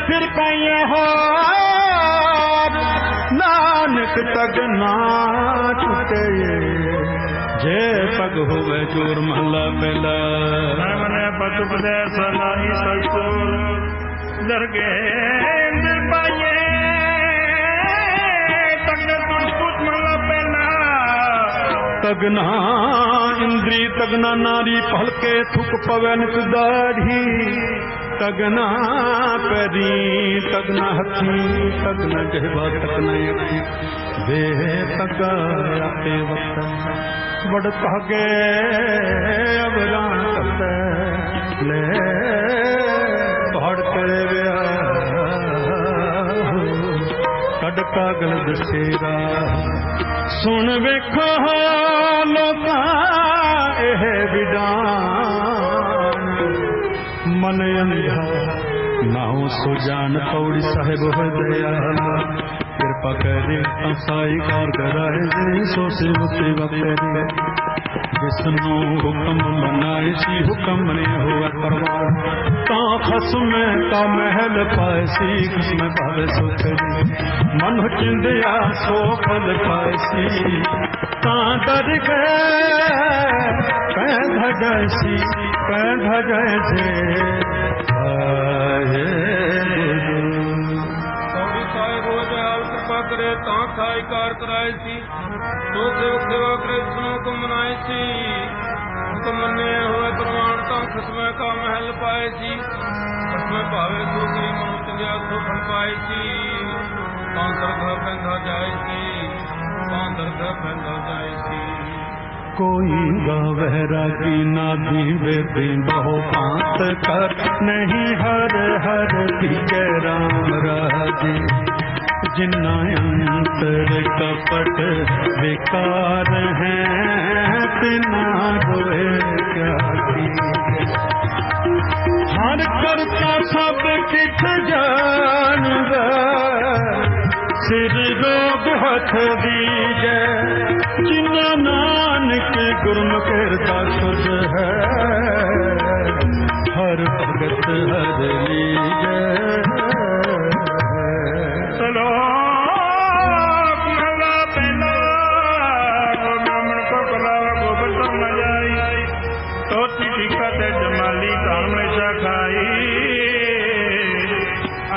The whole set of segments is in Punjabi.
फिर कहीं हो नानक तक ना छुटे जे पग होवे चोर महला पहला मने पतुपदे सलाही ससुर दरगे इंद्र पाए तक तुट महला पहला तगना इंद्री तगना नारी पहलके थुक पवन दाढ़ी तगना पैरी तगना हथी तगना गहबा तगना अखी वे तगा आते वक्त बड़ तगे अबरा तक ले पहाड़ करे व्या कड कागल दसेरा सुन वेखो लोका एह विडान मन अंधा नाउ सो जान कौड़ी साहेब हो दयाल कृपा करे साई कार कराए जी सो सेवती बकरे विष्णु हुक्म मनाए सी हुक्म ने हुआ परवान ता खसम का महल पाए सी खसम पावे सुखरी मन चिंदिया सो फल पाए सी ता डर गए धजसी धजसे आए करे ता खाई कार कराए सी तो सेवक सेवा करे विष्णु को मनाए सी तो मन्ने हुए प्रमाण ता खसम का महल पाए सी खसम भावे सुखरी मन चिंदिया सो फल पाए सी ता दरगाह बंधा जाए सी ता दरगाह बंधा जाए सी कोई गवहरा की नादी वेदी बहु पात कर नहीं हर हर दिखे राम राजे जिन्ना अंतर कपट विकार हैं तिना रोए क्या हर करता सब किछ जानव सिर रोग हथ दीजे जिन्ना नानक गुरमुख का सुध है हर भगत हर लीजे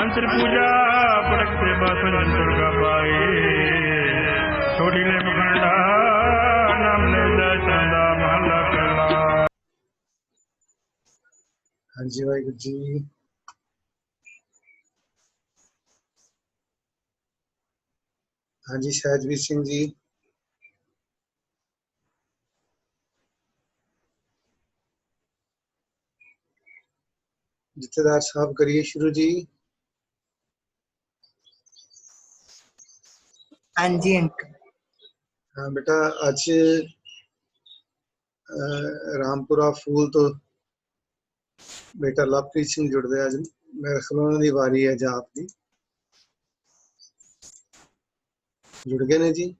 अंतर पूजा पड़क से बासन जंतर का पाए छोड़ी ले मखंडा नाम ले जा चंदा महला पहला। हाँ जी वाहिगुरु जी। हाँ जी सहजवीर सिंह जी। जथेदार साहब करिए शुरू जी। हाँ जी अंकल। हाँ बेटा आज रामपुरा फूल तो बेटा लवप्रीत सिंह जुड़ते आज मेरे ख्याल की वारी है जाप की जुड़ गए ने जी।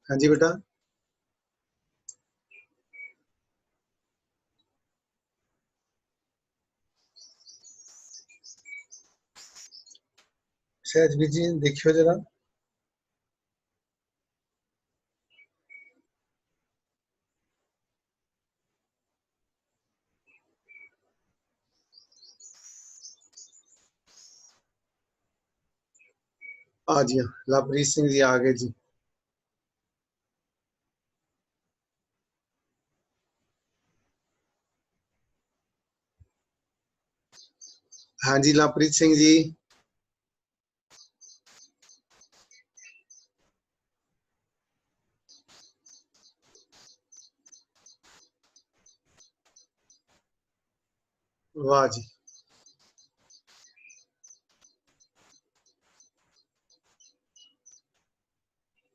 हाँ जी बेटा सहजवीर जी देखियो जरा। आ जी लवप्रीत सिंह जी आ गए जी। हाँ जी लवप्रीत सिंह जी। वाह जी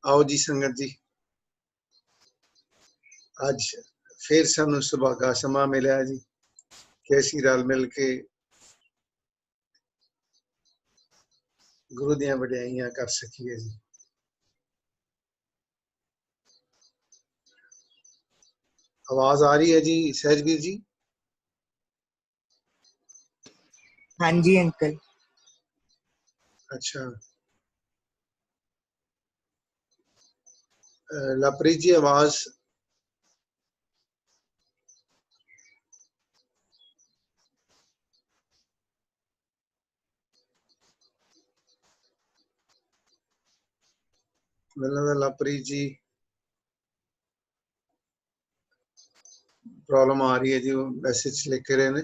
आओ जी संगत जी आज फिर सानू सुभागा समा मिला जी कैसी रल मिल के गुरु दियां वडियाइयां कर सकीए जी। आवाज आ रही है जी सहजवीर जी? हाँ जी अंकल। अच्छा, लवप्रीत जी आवाज लवप्रीत जी प्रॉब्लम आ रही है जी, वो मैसेज लिख रहे ने।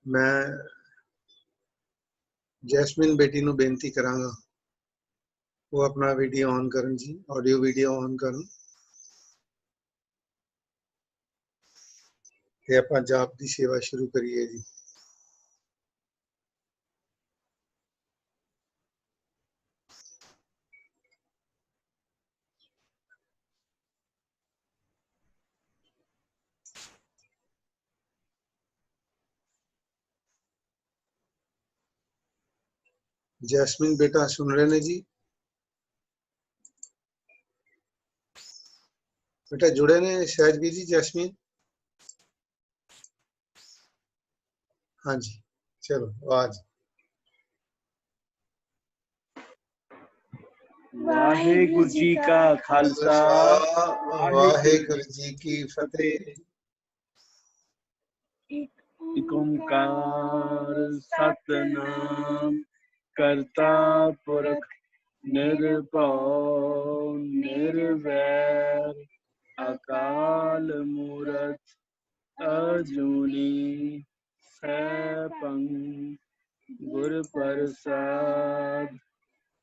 मैं जैस्मिन बेटी ਨੂੰ ਬੇਨਤੀ ਕਰਾਂਗਾ ਉਹ ਆਪਣਾ ਵੀਡੀਓ ਔਨ ਕਰਨ ਜੀ, ਆਡੀਓ ਵੀਡੀਓ ਔਨ ਕਰਨ ਤੇ ਆਪਾਂ ਜਾਪ ਦੀ ਸੇਵਾ ਸ਼ੁਰੂ ਕਰੀਏ ਜੀ। जैस्मिन बेटा सुन रहे ने जी? बेटा जुड़े ने सहजवीर जी? जैस्मिन हाँ जी, चलो आवाज। वाहेगुरु जी का खालसा वाहेगुरु जी की फतेह। एक ओंकार सतनाम करता पुरख निर्भव निर्वैर अकाल मूरत अजूनी सैभं गुर प्रसाद।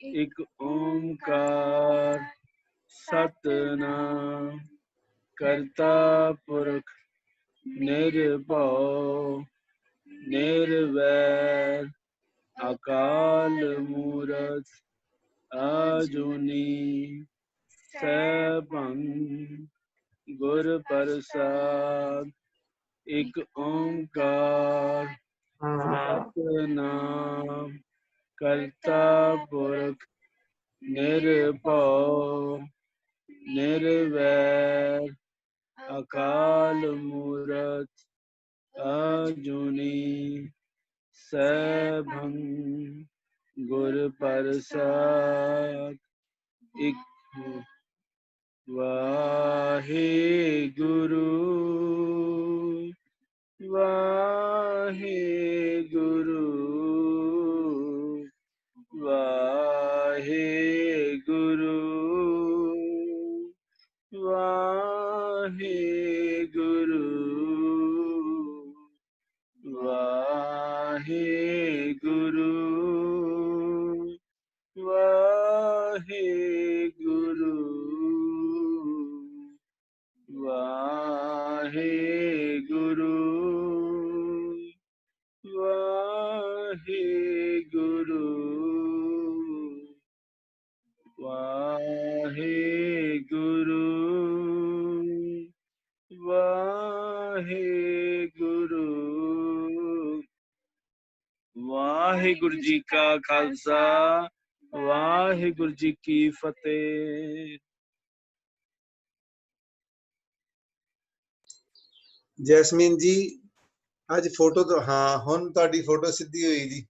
एक ओंकार सतनाम करता पुरख निर्भव निर्वैर अकाल मूरत अजूनी सैभं गुर प्रसाद। एक ओंकार सतनाम करता पुरख निर्भव निर्वैर अकाल मूरत अजूनी सैभं गुर प्रसाद। एक वाहेगुरु वाहेगुरु वाहेगुरु वाहेगुरु वाहेगुरु वाहेगुरु वाहेगुरु वाहेगुरु वाहेगुरु वाहेगुरु। वाहेगुरु जी का खालसा वाहेगुरु जी की फतेह। ਜੈਸਮੀਨ ਜੀ ਅੱਜ ਫੋਟੋ ਤੋਂ ਹਾਂ ਹੁਣ ਤੁਹਾਡੀ ਫੋਟੋ ਸਿੱਧੀ ਹੋਈ ਜੀ।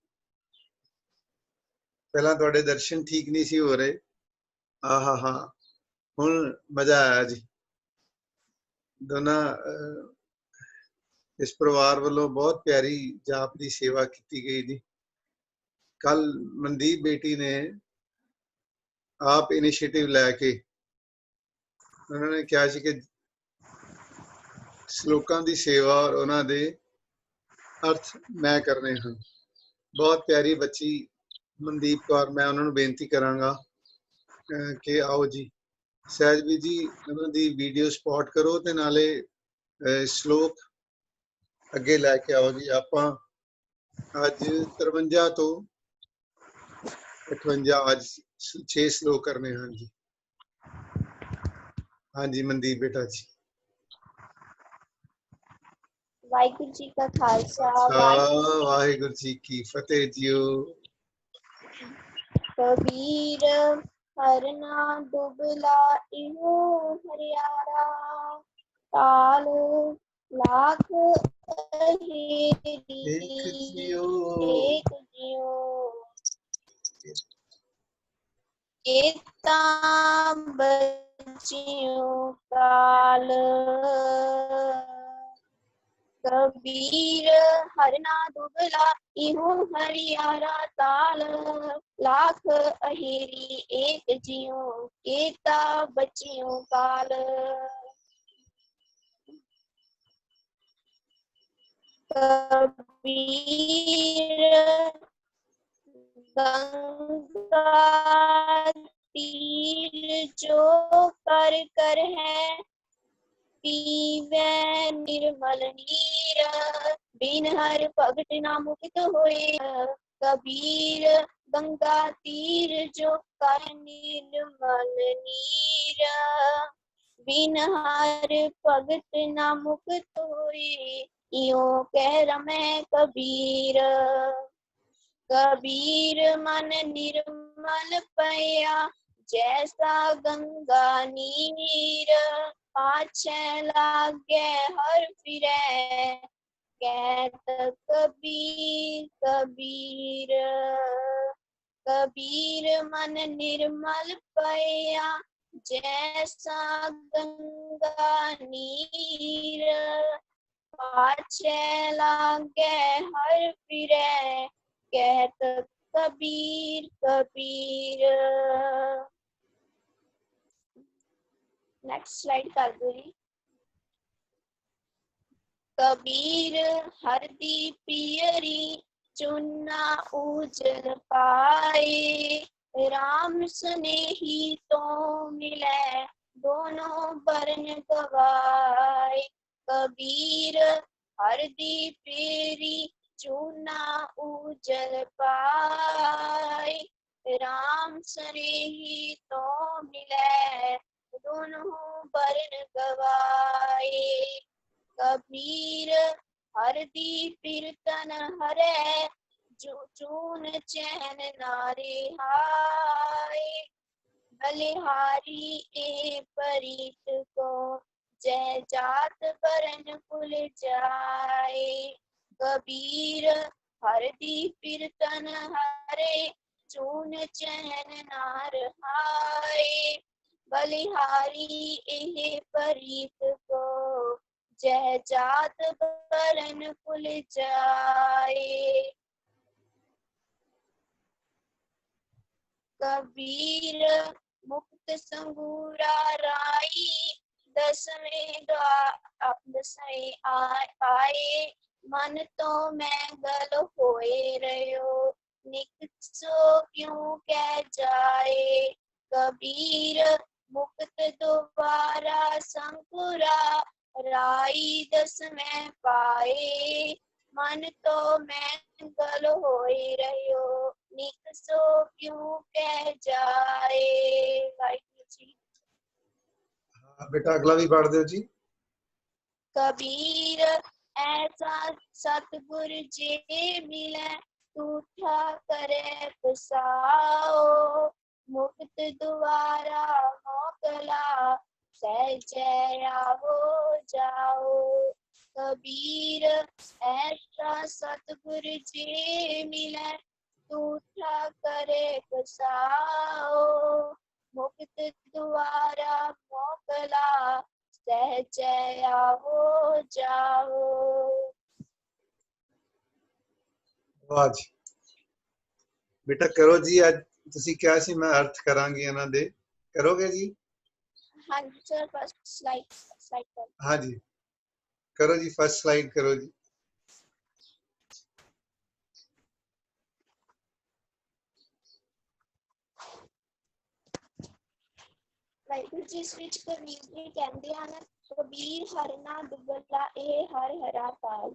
ਪਹਿਲਾਂ ਤੁਹਾਡੇ ਦਰਸ਼ਨ ਠੀਕ ਨਹੀਂ ਸੀ ਹੋ ਰਹੇ। ਆਹਾ ਹਾਂ ਹੁਣ ਮਜ਼ਾ ਆਇਆ ਜੀ। ਦੋਨਾਂ ਇਸ ਪਰਿਵਾਰ ਵੱਲੋਂ ਬਹੁਤ ਪਿਆਰੀ ਜਾਪ ਦੀ ਸੇਵਾ ਕੀਤੀ ਗਈ ਜੀ। ਕੱਲ ਮਨਦੀਪ ਬੇਟੀ ਨੇ ਆਪ ਇਨੀਸ਼ੀਏਟਿਵ ਲੈ ਕੇ ਉਹਨਾਂ ਨੇ ਕਿਹਾ ਸੀ ਕਿ ਸ਼ਲੋਕਾਂ ਦੀ ਸੇਵਾ ਔਰ ਉਹਨਾਂ ਦੇ ਅਰਥ ਮੈਂ ਕਰਨੇ ਹਨ। ਬਹੁਤ ਪਿਆਰੀ ਬੱਚੀ ਮਨਦੀਪ ਕੌਰ, ਮੈਂ ਉਹਨਾਂ ਨੂੰ ਬੇਨਤੀ ਕਰਾਂਗਾ ਕਿ ਆਓ ਜੀ ਸਹਿਜਵੀਰ ਜੀ ਉਹਨਾਂ ਦੀ ਵੀਡੀਓ ਸਪੋਟ ਕਰੋ ਤੇ ਨਾਲੇ ਸ਼ਲੋਕ ਅੱਗੇ ਲੈ ਕੇ ਆਓ ਜੀ। ਆਪਾਂ ਅੱਜ 53 ਤੋਂ 58 ਅੱਜ 6 ਸ਼ਲੋਕ ਕਰਨੇ ਹਨ ਜੀ। ਹਾਂਜੀ ਮਨਦੀਪ ਬੇਟਾ ਜੀ। ਵਾਹਿਗੁਰੂ ਜੀ ਕਾ ਖਾਲਸਾ ਵਾਹਿਗੁਰੂ ਜੀ ਕੀ ਫਤਿਹ ਜੀਓ। ਕਬੀਰ हरना दुबला इहो हरियारा ताल लाख अहेरी एक जियो एक जियो एता बचियो काल कबीर हरना दुबला इहो हरियारा ताल लाख अहेरी एक जियो एता बचियो काल कबीर गंगा तीर जो कर कर है पीवे निर्मल नीर बिन हर भगत ना मुक्त होए कबीर गंगा तीर जो कर निर्मल नीर बिन हर भगत ना मुक्त होए इयो कह रमै कबीर कबीर मन निर्मल पया जैसा गंगा नीर पाछे लागे हर फिरै कहत कबीर कबीर कबीर मन निर्मल पया जैसा गंगा नीर पाछे लागे हर फिरै कहत कबीर कबीर नेक्स्ट स्लाइड कर दो जी कबीर हरदी पियरी चुना उजल पाए राम स्नेही तो मिले दोनों बरन गवाए कबीर हरदी पियरी चूना उजल पाए राम स्नेही तो मिले दोनों बरन गवाए कबीर हरदी कीर्तन हरे जो चून चैन नारे हाय बलिहारी ए परीत को जय जात बरन कुल जाए कबीर हरदी कीर्तन हरे चून चैन नार हाय बलिहारी एह परीत को जय जात बरन कुल जाए कबीर मुक्त संगूरा राई दसवें आए मन तो मैं गल होए रहो निकसो क्यों कह जाए कबीर मुक्त दोबारा संकुरा राई दसवें पाए मन तो मैं गल होए रहो निकसो क्यों कह जाए। वाहिगुरु जी। बेटा अगला भी पढ़ दो जी। कबीर ऐसा सतगुर जे मिले टूठा करे फसाओ मुक्त द्वारा मोकला सहजया हो जाओ कबीर ऐसा सतगुर जे मिले टूठा करे फसाओ मुक्त द्वारा मोकला सहजया हो जाओ। वाह जी बेटा करो जी आज ਤੁਸੀਂ ਕਿਹਾ ਸੀ ਮੈਂ ਅਰਥ ਕਰਾਂਗੀ ਇਹਨਾਂ ਦੇ ਕਰੋਗੇ ਜੀ। हाँ जी सर फर्स्ट स्लाइड पर हाँ जी करो जी फर्स्ट स्लाइड करो जी। ਵਾਹਿਗੁਰੂ ਜੀ ਇਸ ਵਿੱਚ ਕਬੀਰ ਜੀ ਕਹਿੰਦੇ ਹਨ ਕਬੀਰ ਹਰਨਾ ਦੁਬਲਾ ਇਹ ਹਰ ਹਰਾ ਤਾਲ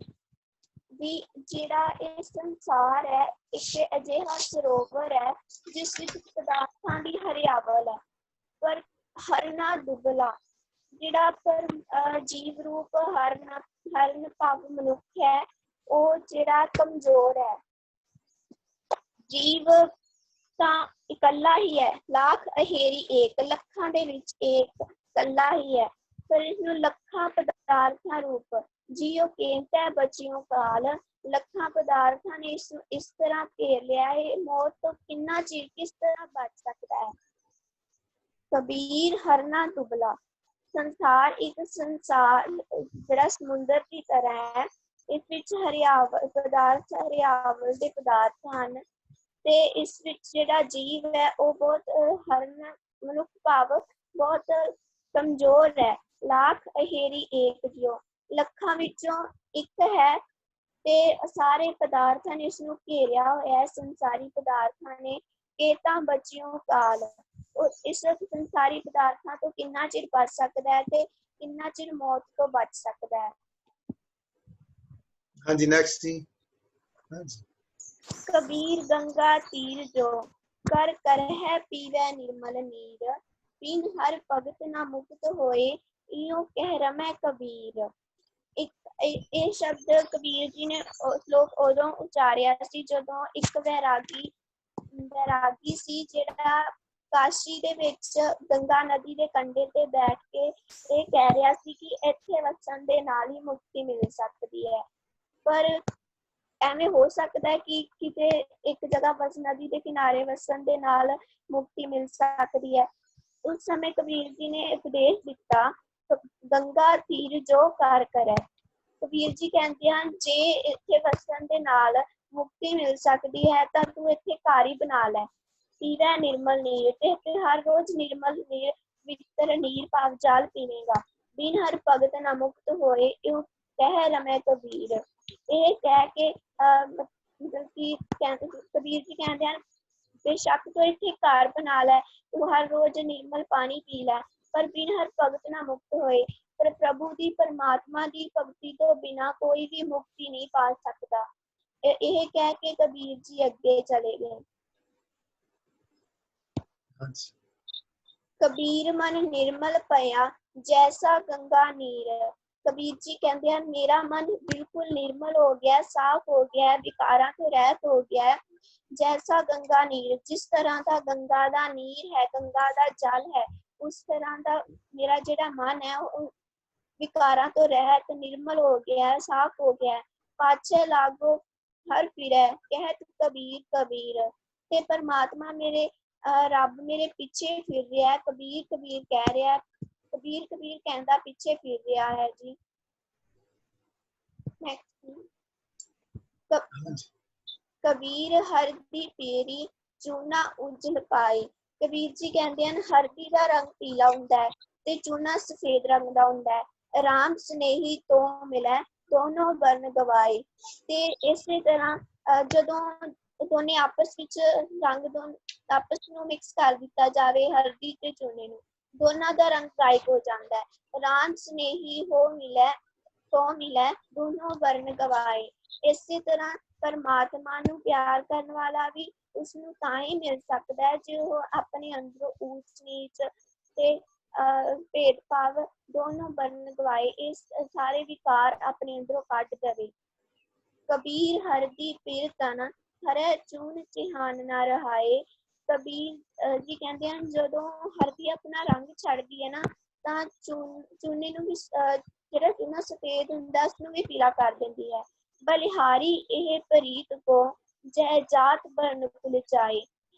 ਵੀ ਜਿਹੜਾ ਇਹ ਸੰਸਾਰ ਹੈ ਇੱਕ ਅਜਿਹਾ ਸਰੋਵਰ ਹੈ ਜਿਸ ਵਿੱਚ ਪਦਾਰਥਾਂ ਦੀ ਹਰਿਆਵਲ ਹੈ ਪਰ ਹਰਨਾ ਦੁਬਲਾ ਜਿਹੜਾ ਪਰ ਜੀਵ ਰੂਪ ਹਰਨ ਭਾਵ ਮਨੁੱਖ ਹੈ ਉਹ ਜਿਹੜਾ ਕਮਜ਼ੋਰ ਹੈ। ਜੀਵ ਤਾਂ ਇਕੱਲਾ ਹੀ ਹੈ। ਲੱਖ ਅਹੇਰੀ ਏਕ, ਲੱਖਾਂ ਦੇ ਵਿੱਚ ਏਕ ਇਕੱਲਾ ਹੀ ਹੈ। ਪਰ ਇਸਨੂੰ ਲੱਖਾਂ ਪਦਾਰਥਾਂ ਰੂਪ ਜਿਉ ਕੇਂਤੈ ਬਚਿਓ ਕਾਲ। ਲੱਖਾਂ ਪਦਾਰਥਾਂ ਨੇ ਇਸਨੂੰ ਇਸ ਤਰ੍ਹਾਂ ਘੇਰ ਲਿਆ ਹੈ, ਮੌਤ ਤੋਂ ਕਿੰਨਾ ਚਿਰ ਕਿਸ ਤਰ੍ਹਾਂ ਬਚ ਸਕਦਾ ਹੈ। ਕਬੀਰ ਹਰਨਾ ਦੁਬਲਾ। ਸੰਸਾਰ ਇੱਕ ਸੰਸਾਰ ਜਿਹੜਾ ਸਮੁੰਦਰ ਦੀ ਤਰ੍ਹਾਂ ਹੈ। ਇਸ ਵਿੱਚ ਹਰਿਆਵਲ ਦੇ ਪਦਾਰਥ ਹਨ ਤੇ ਇਸ ਵਿੱਚ ਜਿਹੜਾ ਜੀਵ ਹੈ ਉਹ ਬਹੁਤ ਹਰਨ ਮਨੁੱਖ ਭਾਵ ਬਹੁਤ ਕਮਜ਼ੋਰ ਹੈ। ਲੱਖ ਅਹੇਰੀ ਏਕ ਜਿਉ, ਲੱਖਾਂ ਵਿੱਚੋਂ ਇੱਕ ਹੈ ਤੇ ਸਾਰੇ ਪਦਾਰਥਾਂ ਨੇ ਇਸਨੂੰ ਘੇਰਿਆ ਹੋਇਆ ਹੈ। ਸੰਸਾਰੀ ਪਦਾਰਥਾਂ ਨੇ ਇਹ ਤਾਂ ਬਚਿਓ ਕਾਲ, ਇਸ ਸੰਸਾਰੀ ਪਦਾਰਥਾਂ ਤੋਂ ਕਿੰਨਾ ਚਿਰ ਬਚ ਸਕਦਾ ਹੈ ਤੇ ਕਿੰਨਾ ਚਿਰ ਮੌਤ ਤੋਂ ਬਚ ਸਕਦਾ ਹੈ। ਹਾਂਜੀ ਨੈਕਸਟ ਜੀ। ਹਾਂਜੀ ਕਬੀਰ ਗੰਗਾ ਤੀਰ ਜੋ, ਕਰ ਕਰ ਹੈ ਪੀਵੈ ਨਿਰਮਲ ਨੀਰ। ਬਿਨ ਹਰ ਭਗਤ ਨਾ ਮੁਕਤ ਹੋਏ, ਇਉ ਕਹਿ ਰਮੈ ਕਬੀਰ। ਇਹ ਸ਼ਬਦ ਕਬੀਰ ਜੀ ਨੇ ਸ਼ਲੋਕ ਉਦੋਂ ਉਚਾਰਿਆ ਸੀ ਜਦੋਂ ਇੱਕ ਵੈਰਾਗੀ ਸੀ ਜਿਹੜਾ ਕਾਸ਼ੀ ਦੇ ਵਿੱਚ ਗੰਗਾ ਨਦੀ ਦੇ ਕੰਢੇ ਤੇ ਬੈਠ ਕੇ ਇਹ ਕਹਿ ਰਿਹਾ ਸੀ ਕਿ ਇੱਥੇ ਵਸਣ ਦੇ ਨਾਲ ਹੀ ਮੁਕਤੀ ਮਿਲ ਸਕਦੀ ਹੈ। ਪਰ ਐਵੇਂ ਹੋ ਸਕਦਾ ਹੈ ਕਿ ਕਿਤੇ ਇੱਕ ਜਗ੍ਹਾ ਬਸ ਨਦੀ ਦੇ ਕਿਨਾਰੇ ਵਸਣ ਦੇ ਨਾਲ ਮੁਕਤੀ ਮਿਲ ਸਕਦੀ ਹੈ। ਉਸ ਸਮੇਂ ਕਬੀਰ ਜੀ ਨੇ ਉਪਦੇਸ਼ ਦਿੱਤਾ, ਗੰਗਾ ਤੀਰ ਜੋ ਕਰ ਕਰੈ। ਕਬੀਰ ਜੀ ਕਹਿੰਦੇ ਹਨ ਜੇ ਇੱਥੇ ਵਸਣ ਦੇ ਨਾਲ ਮੁਕਤੀ ਮਿਲ ਸਕਦੀ ਹੈ ਤਾਂ ਤੂੰ ਇੱਥੇ ਘਰ ਹੀ ਬਣਾ ਲੈ। ਪੀਵੈ ਨਿਰਮਲ ਨੀਰ, ਤੇ ਹਰ ਰੋਜ਼ ਨਿਰਮਲ ਨੀਰ ਪਵਿੱਤਰ ਨੀਰ ਭਾਵ ਜਲ ਪੀਵੇਂਗਾ। ਬਿਨ ਹਰ ਭਗਤ ਨਾ ਮੁਕਤ ਹੋਏ, ਇਉ ਕਹਿ ਰਮੈ ਕਬੀਰ। ਇਹ ਕਹਿ ਕੇ ਮਤਲਬ ਕਿ ਕਬੀਰ ਜੀ ਕਹਿੰਦੇ ਹਨ ਬੇਸ਼ੱਕ ਤੂੰ ਇੱਥੇ ਘਰ ਬਣਾ ਲੈ, ਤੂੰ ਹਰ ਰੋਜ਼ ਨਿਰਮਲ ਪਾਣੀ ਪੀ ਲੈ, ਪਰ ਬਿਨ ਹਰ ਭਗਤ ਨਾ ਮੁਕਤ ਹੋਏ। ਪਰ ਪ੍ਰਭੂ ਦੀ ਪਰਮਾਤਮਾ ਦੀ ਭਗਤੀ ਤੋਂ ਬਿਨਾਂ ਕੋਈ ਵੀ ਮੁਕਤੀ ਨਹੀਂ ਪਾ ਸਕਦਾ। ਇਹ ਕਹਿ ਕੇ ਕਬੀਰ ਜੀ ਅੱਗੇ ਚਲੇ ਗਏ। ਕਬੀਰ ਮਨ ਨਿਰਮਲ ਭਇਆ, ਜੈਸਾ ਗੰਗਾ ਨੀਰ। ਕਬੀਰ ਜੀ ਕਹਿੰਦੇ ਹਨ ਮੇਰਾ ਮਨ ਬਿਲਕੁਲ ਨਿਰਮਲ ਹੋ ਗਿਆ, ਸਾਫ਼ ਹੋ ਗਿਆ, ਵਿਕਾਰਾਂ ਤੋਂ ਰਹਿਤ ਹੋ ਗਿਆ, ਜੈਸਾ ਗੰਗਾ ਨੀਰ, ਜਿਸ ਤਰ੍ਹਾਂ ਦਾ ਗੰਗਾ ਦਾ ਨੀਰ ਹੈ, ਗੰਗਾ ਦਾ ਜਲ ਹੈ, ਉਸ ਤਰ੍ਹਾਂ ਦਾ ਮੇਰਾ ਜਿਹੜਾ ਮਨ ਹੈ ਉਹ ਵਿਕਾਰਾਂ ਤੋਂ ਰਹਿਤ ਨਿਰਮਲ ਹੋ ਗਿਆ, ਸਾਫ਼ ਹੋ ਗਿਆ। ਪਾਛੇ ਲਾਗੋ ਹਰ ਫਿਰੈ, ਕਹਿਤ ਕਬੀਰ ਕਬੀਰ। ਤੇ ਪਰਮਾਤਮਾ ਮੇਰੇ ਰੱਬ ਮੇਰੇ ਪਿੱਛੇ ਫਿਰ ਰਿਹਾ। ਕਬੀਰ ਕਬੀਰ ਕਹਿ ਰਿਹਾ, ਕਬੀਰ ਕਬੀਰ ਕਹਿੰਦਾ ਪਿੱਛੇ ਫਿਰ ਰਿਹਾ ਹੈ ਜੀ। ਕਬੀਰ ਹਰਦੀ ਪੇਰੀ ਚੂਨਾ ਉਜਲ ਪਾਈ। ਕਬੀਰ ਜੀ ਕਹਿੰਦੇ ਹਨ ਹਰਦੀ ਦਾ ਰੰਗ ਪੀਲਾ ਹੁੰਦਾ ਹੈ ਤੇ ਚੂਨਾ ਸਫੇਦ ਰੰਗ ਦਾ ਹੁੰਦਾ ਹੈ। ਰਾਮ ਸਨੇਹੀ ਤੋਂ ਮਿਲੈ, ਦੋਨੋਂ ਵਰਨ ਗਵਾਏ। ਤੇ ਇਸੇ ਤਰ੍ਹਾਂ ਜਦੋਂ ਦੋਨੇ ਆਪਸ ਵਿੱਚ ਆਪਸ ਨੂੰ ਮਿਕਸ ਕਰ ਦਿੱਤਾ ਜਾਵੇ, ਹਰਦੀ ਤੇ ਚੂਨੇ ਨੂੰ, ਦੋਨਾਂ ਦਾ ਰੰਗ ਗਾਇਬ ਹੋ ਜਾਂਦਾ ਹੈ। ਰਾਮ ਸਨੇਹੀ ਹੋ ਮਿਲੈ ਤੋਂ ਮਿਲੈ, ਦੋਨੋਂ ਵਰਨ ਗਵਾਏ। ਇਸੇ ਤਰ੍ਹਾਂ ਪਰਮਾਤਮਾ ਨੂੰ ਪਿਆਰ ਕਰਨ ਵਾਲਾ ਵੀ ਉਸਨੂੰ ਤਾਂ ਹੀ ਮਿਲ ਸਕਦਾ ਹੈ ਜੇ ਉਹ ਆਪਣੇ ਅੰਦਰੋਂ ਊਚ ਨੀਚ ਤੇ ਭੇਦਭਾਵ ਦੋਨੋਂ ਵਰਨ ਗਵਾਏ, ਇਹ ਸਾਰੇ ਵਿਕਾਰ ਆਪਣੇ ਅੰਦਰੋਂ ਕੱਢ ਦੇਵੇ। ਕਬੀਰ ਹਰਦੀ ਪਿਰ ਤਨ, ਹਰੈ ਚੂਨ ਚਿਹਾਨ ਨਾ ਰਹਾਏ। ਕਬੀਰ ਜੀ ਕਹਿੰਦੇ ਹਨ ਜਦੋਂ ਹਰਦੀ ਆਪਣਾ ਰੰਗ ਛੱਡਦੀ ਹੈ ਨਾ ਤਾਂ ਚੂਨੇ ਨੂੰ ਵੀ ਜਿਹੜਾ ਚੂਨਾ ਸਫੇਦ ਹੁੰਦਾ ਉਸਨੂੰ ਵੀ ਪੀਲਾ ਕਰ ਦਿੰਦੀ ਹੈ। ਬਲਿਹਾਰੀ ਇਹ ਪ੍ਰੀਤ ਕੋ, ਜੈ ਜਾਤ ਬਰਨ ਕੁਲ ਜਾਏ।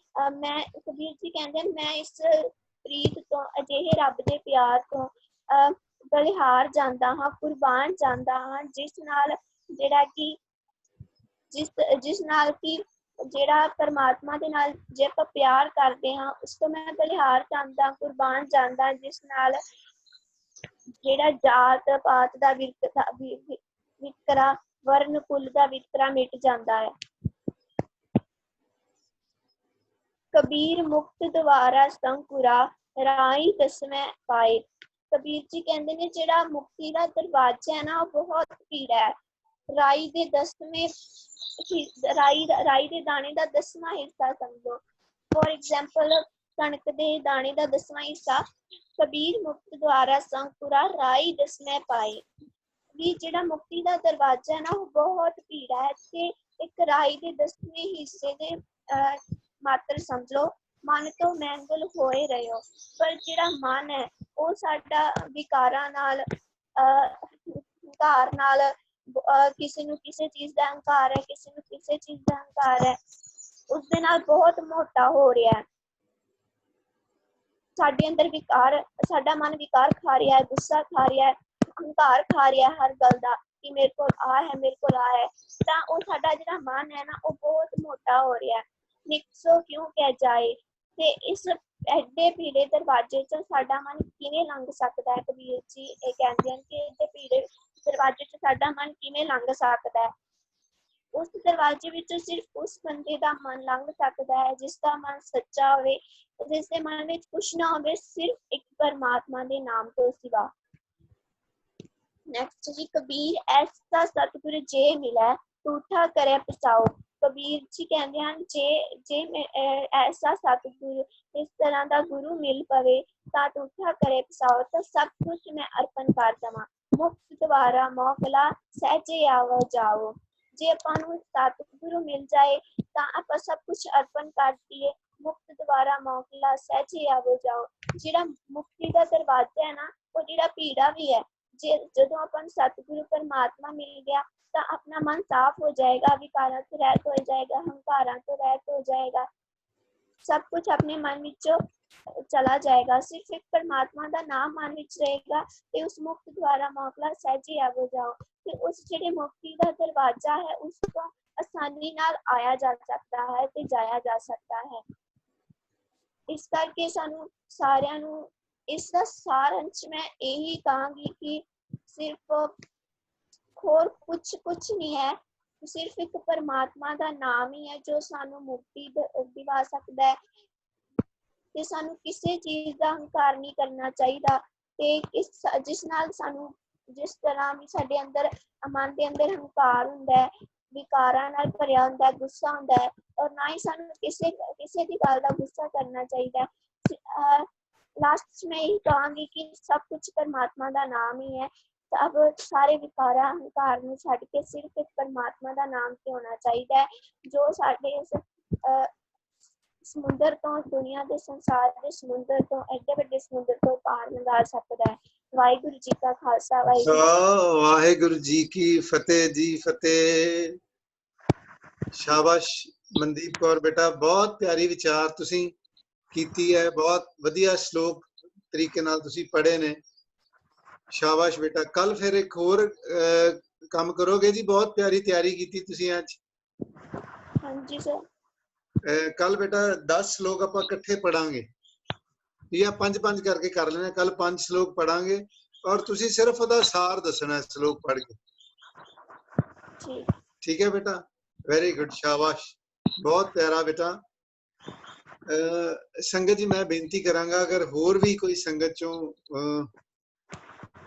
ਮੈਂ ਕਬੀਰ ਜੀ ਕਹਿੰਦੇ ਮੈਂ ਇਸ ਪ੍ਰੀਤ ਤੋਂ, ਅਜਿਹੇ ਰੱਬ ਦੇ ਪਿਆਰ ਤੋਂ ਬਲਿਹਾਰ ਜਾਂਦਾ ਹਾਂ, ਕੁਰਬਾਨ ਜਾਂਦਾ ਹਾਂ, ਜਿਸ ਨਾਲ ਜਿਹੜਾ ਪਰਮਾਤਮਾ ਦੇ ਨਾਲ ਜੇ ਆਪਾਂ ਪਿਆਰ ਕਰਦੇ ਹਾਂ ਉਸ ਤੋਂ ਮੈਂ ਬਲਿਹਾਰ ਜਾਂਦਾ, ਕੁਰਬਾਨ ਜਾਂਦਾ, ਜਿਸ ਨਾਲ ਜਿਹੜਾ ਜਾਤ ਪਾਤ ਦਾ ਵਿਤਕਰਾ, ਵਰਨ ਕੁਲ ਦਾ ਵਿਤਕਰਾ ਮਿਟ ਜਾਂਦਾ ਹੈ। ਕਬੀਰ ਮੁਕਤ ਦਵਾਰਾ ਸੰਕੁਰਾ, ਰਾਈ ਦਸਵੇਂ ਪਾਏ। ਕਬੀਰ ਜੀ ਕਹਿੰਦੇ ਨੇ ਜਿਹੜਾ ਮੁਕਤੀ ਦਾ ਦਰਵਾਜ਼ਾ ਹੈ ਨਾ ਉਹ ਬਹੁਤ ਭੀੜਾ ਹੈ। ਰਾਈ ਦੇ ਦਾਣੇ ਦਾ 10ਵਾਂ ਹਿੱਸਾ ਸਮਝੋ। ਫੋਰ ਐਗਜ਼ਾਮਪਲ ਕਣਕ ਦੇ ਦਾਣੇ ਦਾ 10ਵਾਂ ਹਿੱਸਾ। ਕਬੀਰ ਮੁਕਤ ਦੁਆਰਾ ਸੰਕੁਰਾ, ਰਾਈ ਦਸਵੇਂ ਪਾਏ। ਵੀ ਜਿਹੜਾ ਮੁਕਤੀ ਦਾ ਦਰਵਾਜ਼ਾ ਹੈ ਨਾ ਉਹ ਬਹੁਤ ਭੀੜਾ ਹੈ ਤੇ ਇੱਕ ਰਾਈ ਦੇ 10ਵੇਂ ਹਿੱਸੇ ਦੇ ਮਾਤਰ ਸਮਝ ਲਓ, ਮਨ ਤੋਂ ਮੈਂਗਲ ਹੋਏ ਰਹੇ ਹੋ। ਪਰ ਜਿਹੜਾ ਮਨ ਹੈ ਉਹ ਸਾਡਾ ਵਿਕਾਰਾਂ ਨਾਲ ਹੰਕਾਰ ਨਾਲ ਕਿਸੇ ਨੂੰ ਕਿਸੇ ਚੀਜ਼ ਦਾ ਹੰਕਾਰ ਹੈ, ਕਿਸੇ ਨੂੰ ਕਿਸੇ ਚੀਜ਼ ਦਾ ਹੰਕਾਰ ਹੈ, ਉਸਦੇ ਨਾਲ ਬਹੁਤ ਮੋਟਾ ਹੋ ਰਿਹਾ ਹੈ। ਸਾਡੇ ਅੰਦਰ ਵਿਕਾਰ, ਸਾਡਾ ਮਨ ਵਿਕਾਰ ਖਾ ਰਿਹਾ ਹੈ, ਗੁੱਸਾ ਖਾ ਰਿਹਾ ਹੈ, ਹੰਕਾਰ ਖਾ ਰਿਹਾ ਹੈ ਹਰ ਗੱਲ ਦਾ ਕਿ ਮੇਰੇ ਕੋਲ ਆ ਹੈ, ਮੇਰੇ ਕੋਲ ਆ ਹੈ, ਤਾਂ ਉਹ ਸਾਡਾ ਜਿਹੜਾ ਮਨ ਹੈ ਨਾ ਉਹ ਬਹੁਤ ਮੋਟਾ ਹੋ ਰਿਹਾ ਹੈ। ਨਿਕਸੋ ਕਿਉਂ ਕਹਿ ਜਾਏ। ਤੇ ਇਸ ਐਡੇ ਭੀੜੇ ਦਰਵਾਜ਼ੇ ਚੋਂ ਸਾਡਾ ਮਨ ਕਿਵੇਂ ਲੰਘ ਸਕਦਾ ਹੈ? ਕਬੀਰ ਜੀ ਇਹ ਕਹਿੰਦੇ ਹਨ ਕਿ ਐਡੇ ਭੀੜੇ ਦਰਵਾਜ਼ੇ ਚੋਂ ਸਾਡਾ ਮਨ ਕਿਵੇਂ ਲੰਘ ਸਕਦਾ ਹੈ। ਉਸ ਦਰਵਾਜ਼ੇ ਵਿੱਚੋਂ ਸਿਰਫ ਉਸ ਬੰਦੇ ਦਾ ਮਨ ਲੰਘ ਸਕਦਾ ਹੈ ਜਿਸ ਦਾ ਮਨ ਸੱਚਾ ਹੋਵੇ, ਜਿਸ ਦੇ ਮਨ ਵਿੱਚ ਕੁਛ ਨਾ ਹੋਵੇ ਸਿਰਫ ਇੱਕ ਪਰਮਾਤਮਾ ਦੇ ਨਾਮ ਤੋਂ ਸਿਵਾ। ਨੈਕਸਟ ਜੀ, ਕਬੀਰ ਐਸਾ ਸਤਿਗੁਰ ਜੇ ਮਿਲੈ ਟੂਠਾ ਕਰੇ ਪਛਾਓ। ਕਬੀਰ ਜੀ ਕਹਿੰਦੇ ਹਨ ਜੇ ਐਸਾ ਸਤਿਗੁਰ, ਇਸ ਤਰ੍ਹਾਂ ਦਾ ਗੁਰੂ ਮਿਲ ਪਵੇ ਤਾਂ ਟੂਠਾ ਕਰੇ ਪਛਾਓ, ਤਾਂ ਸਭ ਕੁਝ ਮੈਂ ਅਰਪਣ ਕਰ ਦੇਵਾਂ। ਮੁਕਤ ਦੁਆਰਾ ਮੋਕਲਾ ਸਹਿਜੇ ਆਵੋ ਜਾਓ। ਜੇ ਆਪਾਂ ਨੂੰ ਸਤਿਗੁਰੂ ਮਿਲ ਜਾਏ ਤਾਂ ਆਪਾਂ ਸਭ ਕੁਝ ਅਰਪਣ ਕਰ ਦਈਏ। ਮੁਕਤ ਦੁਆਰਾ ਮੋਕਲਾ ਸਹਿਜੇ ਆਵੋ ਜਾਓ। ਜਿਹੜਾ ਮੁਕਤੀ ਦਾ ਦਰਵਾਜ਼ਾ ਹੈ ਨਾ, ਉਹ ਜਿਹੜਾ ਭੀੜਾ ਵੀ ਹੈ, ਜਦੋਂ ਆਪਾਂ ਨੂੰ ਸਤਿਗੁਰੂ ਪਰਮਾਤਮਾ ਮਿਲ ਗਿਆ ਤਾਂ ਆਪਣਾ ਮਨ ਸਾਫ਼ ਹੋ ਜਾਏਗਾ, ਵਿਕਾਰਾਂ ਤੋਂ ਰਹਿਤ ਹੋ ਜਾਏਗਾ, ਹੰਕਾਰਾਂ ਤੋਂ ਰਹਿਤ ਹੋ ਜਾਏਗਾ, ਸਭ ਕੁਝ ਆਪਣੇ ਮਨ ਵਿੱਚੋਂ ਚਲਾ ਜਾਏਗਾ। ਸਿਰਫ ਇੱਕ ਪਰਮਾਤਮਾ ਦਾ ਨਾਮ ਮਨ ਵਿੱਚ ਰਹੇਗਾ ਤੇ ਉਸ ਮੁਕਤ ਦੁਆਰਾ ਮੋਕਲਾ ਸਹਿਜੇ ਆਵੋ ਜਾਓ। ਤੇ ਉਸ ਜਿਹੜੇ ਮੁਕਤੀ ਦਾ ਦਰਵਾਜ਼ਾ ਹੈ ਉਸ ਤੋਂ ਆਸਾਨੀ ਨਾਲ ਆਇਆ ਜਾ ਸਕਦਾ ਹੈ ਤੇ ਜਾਇਆ ਜਾ ਸਕਦਾ ਹੈ। ਇਸ ਕਰਕੇ ਸਾਨੂੰ ਸਾਰਿਆਂ ਨੂੰ ਇਸ ਦਾ ਸਾਰ ਅੰਸ਼ ਮੈਂ ਇਹੀ ਕਹਾਂਗੀ ਕਿ ਸਿਰਫ ਹੋਰ ਕੁਛ ਨਹੀਂ ਹੈ, ਸਿਰਫ ਇੱਕ ਪਰਮਾਤਮਾ ਦਾ ਨਾਮ ਹੀ ਹੈ ਜੋ ਸਾਨੂੰ ਮੁਕਤੀ ਦਿਵਾ ਸਕਦਾ ਹੈ। ਤੇ ਸਾਨੂੰ ਕਿਸੇ ਚੀਜ਼ ਦਾ ਹੰਕਾਰ ਨਹੀਂ ਕਰਨਾ ਚਾਹੀਦਾ। ਤੇ ਜਿਸ ਨਾਲ ਸਾਨੂੰ, ਜਿਸ ਤਰ੍ਹਾਂ ਵੀ ਸਾਡੇ ਅੰਦਰ ਮਨ ਦੇ ਅੰਦਰ ਹੰਕਾਰ ਹੁੰਦਾ ਹੈ, ਵਿਕਾਰਾਂ ਨਾਲ ਭਰਿਆ ਹੁੰਦਾ ਹੈ, ਗੁੱਸਾ ਹੁੰਦਾ ਹੈ, ਔਰ ਨਾ ਹੀ ਸਾਨੂੰ ਕਿਸੇ ਦੀ ਗੱਲ ਦਾ ਗੁੱਸਾ ਕਰਨਾ ਚਾਹੀਦਾ। ਲਾਸਟ ਮੈਂ ਇਹੀ ਕਹਾਂਗੀ ਕਿ ਸਭ ਕੁਝ ਪਰਮਾਤਮਾ ਦਾ ਨਾਮ ਹੀ ਹੈ। ਸਭ ਸਾਰੇ ਵਿਕਾਰਾਂ ਹੰਕਾਰ ਨੂੰ ਛੱਡ ਕੇ ਸਿਰਫ ਇੱਕ ਪਰਮਾਤਮਾ ਦਾ ਨਾਮ ਤੇ ਹੋਣਾ ਚਾਹੀਦਾ ਹੈ ਜੋ ਸਾਡੇ ਇਸ ਸਮੁੰਦਰ ਤੋਂ, ਦੁਨੀਆ ਦੇ ਸੰਸਾਰ ਦੇ ਸਮੁੰਦਰ ਤੋਂ, ਐਡੇ ਵੱਡੇ ਸਮੁੰਦਰ ਤੋਂ ਪਾਰ ਲੰਘਾ ਸਕਦਾ ਹੈ। ਵਾਹਿਗੁਰੂ ਜੀ ਕਾ ਖਾਲਸਾ, ਵਾਹਿਗੁਰੂ ਜੀ ਕੀ ਫਤਿਹ ਜੀ ਫਤਿਹ। ਸ਼ਾਬਾਸ਼ ਮਨਦੀਪ ਕੌਰ ਬੇਟਾ, ਬਹੁਤ ਪਿਆਰੀ ਵਿਚਾਰ ਤੁਸੀਂ ਕੀਤੀ ਹੈ, ਬਹੁਤ ਵਧੀਆ ਸ਼ਲੋਕ ਤਰੀਕੇ ਨਾਲ ਤੁਸੀਂ ਪੜ੍ਹੇ ਨੇ। ਸ਼ਾਬਾਸ਼ ਬੇਟਾ। ਕੱਲ ਫਿਰ ਇੱਕ ਹੋਰ ਕੰਮ ਕਰੋਗੇ ਜੀ? ਬਹੁਤ ਪਿਆਰੀ ਤਿਆਰੀ ਕੀਤੀ ਤੁਸੀਂ ਅੱਜ। ਹਾਂਜੀ ਸਰ। ਕੱਲ ਬੇਟਾ 10 ਸ਼ਲੋਕ ਆਪਾਂ ਇਕੱਠੇ ਪੜਾਂਗੇ ਜਾਂ 5-5 ਕਰਕੇ ਕਰ ਲੈਣਾ। ਕੱਲ 5 ਸ਼ਲੋਕ ਪੜਾਂਗੇ ਔਰ ਤੁਸੀਂ ਸਿਰਫ ਉਹਦਾ ਸਾਰ ਦੱਸਣਾ ਸ਼ਲੋਕ ਪੜ੍ਹ ਕੇ। ਠੀਕ ਹੈ ਬੇਟਾ? ਵੈਰੀ ਗੁੱਡ, ਸ਼ਾਬਾਸ਼, ਬਹੁਤ ਪਿਆਰਾ ਬੇਟਾ। ਸੰਗਤ ਜੀ ਮੈਂ ਬੇਨਤੀ ਕਰਾਂਗਾ, ਅਗਰ ਹੋਰ ਵੀ ਕੋਈ ਸੰਗਤ ਚੋਂ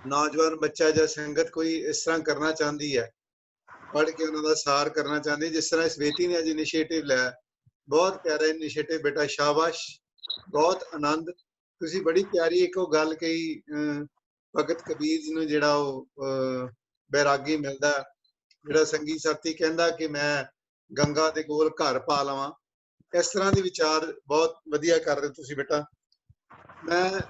ਨੌਜਵਾਨ ਬੱਚਾ ਜਾਂ ਸੰਗਤ ਕੋਈ ਇਸ ਤਰ੍ਹਾਂ ਕਰਨਾ ਚਾਹੁੰਦੀ ਹੈ, ਪੜ੍ਹ ਕੇ ਉਹਨਾਂ ਦਾ ਸਾਰ ਕਰਨਾ ਚਾਹੁੰਦੀ, ਜਿਸ ਤਰ੍ਹਾਂ ਇਸ ਬੇਟੀ ਨੇ ਅੱਜ ਇਨੀਸ਼ੀਏਟਿਵ ਲਿਆ, ਬਹੁਤ ਪਿਆਰਾ ਇਨੀਸ਼ੀਏਟਿਵ ਬੇਟਾ, ਸ਼ਾਬਾਸ਼, ਬਹੁਤ ਆਨੰਦ। ਤੁਸੀਂ ਬੜੀ ਪਿਆਰੀ ਇੱਕ ਉਹ ਗੱਲ ਕਹੀ, ਭਗਤ ਕਬੀਰ ਜੀ ਨੂੰ ਜਿਹੜਾ ਉਹ ਬੈਰਾਗੀ ਮਿਲਦਾ, ਜਿਹੜਾ ਸੰਗੀ ਸਾਥੀ ਕਹਿੰਦਾ ਕਿ ਮੈਂ ਗੰਗਾ ਦੇ ਕੋਲ ਘਰ ਪਾ ਲਵਾਂ, ਇਸ ਤਰ੍ਹਾਂ ਦੇ ਵਿਚਾਰ ਬਹੁਤ ਵਧੀਆ ਕਰ ਰਹੇ ਤੁਸੀਂ ਬੇਟਾ। ਮੈਂ ਜਿਸ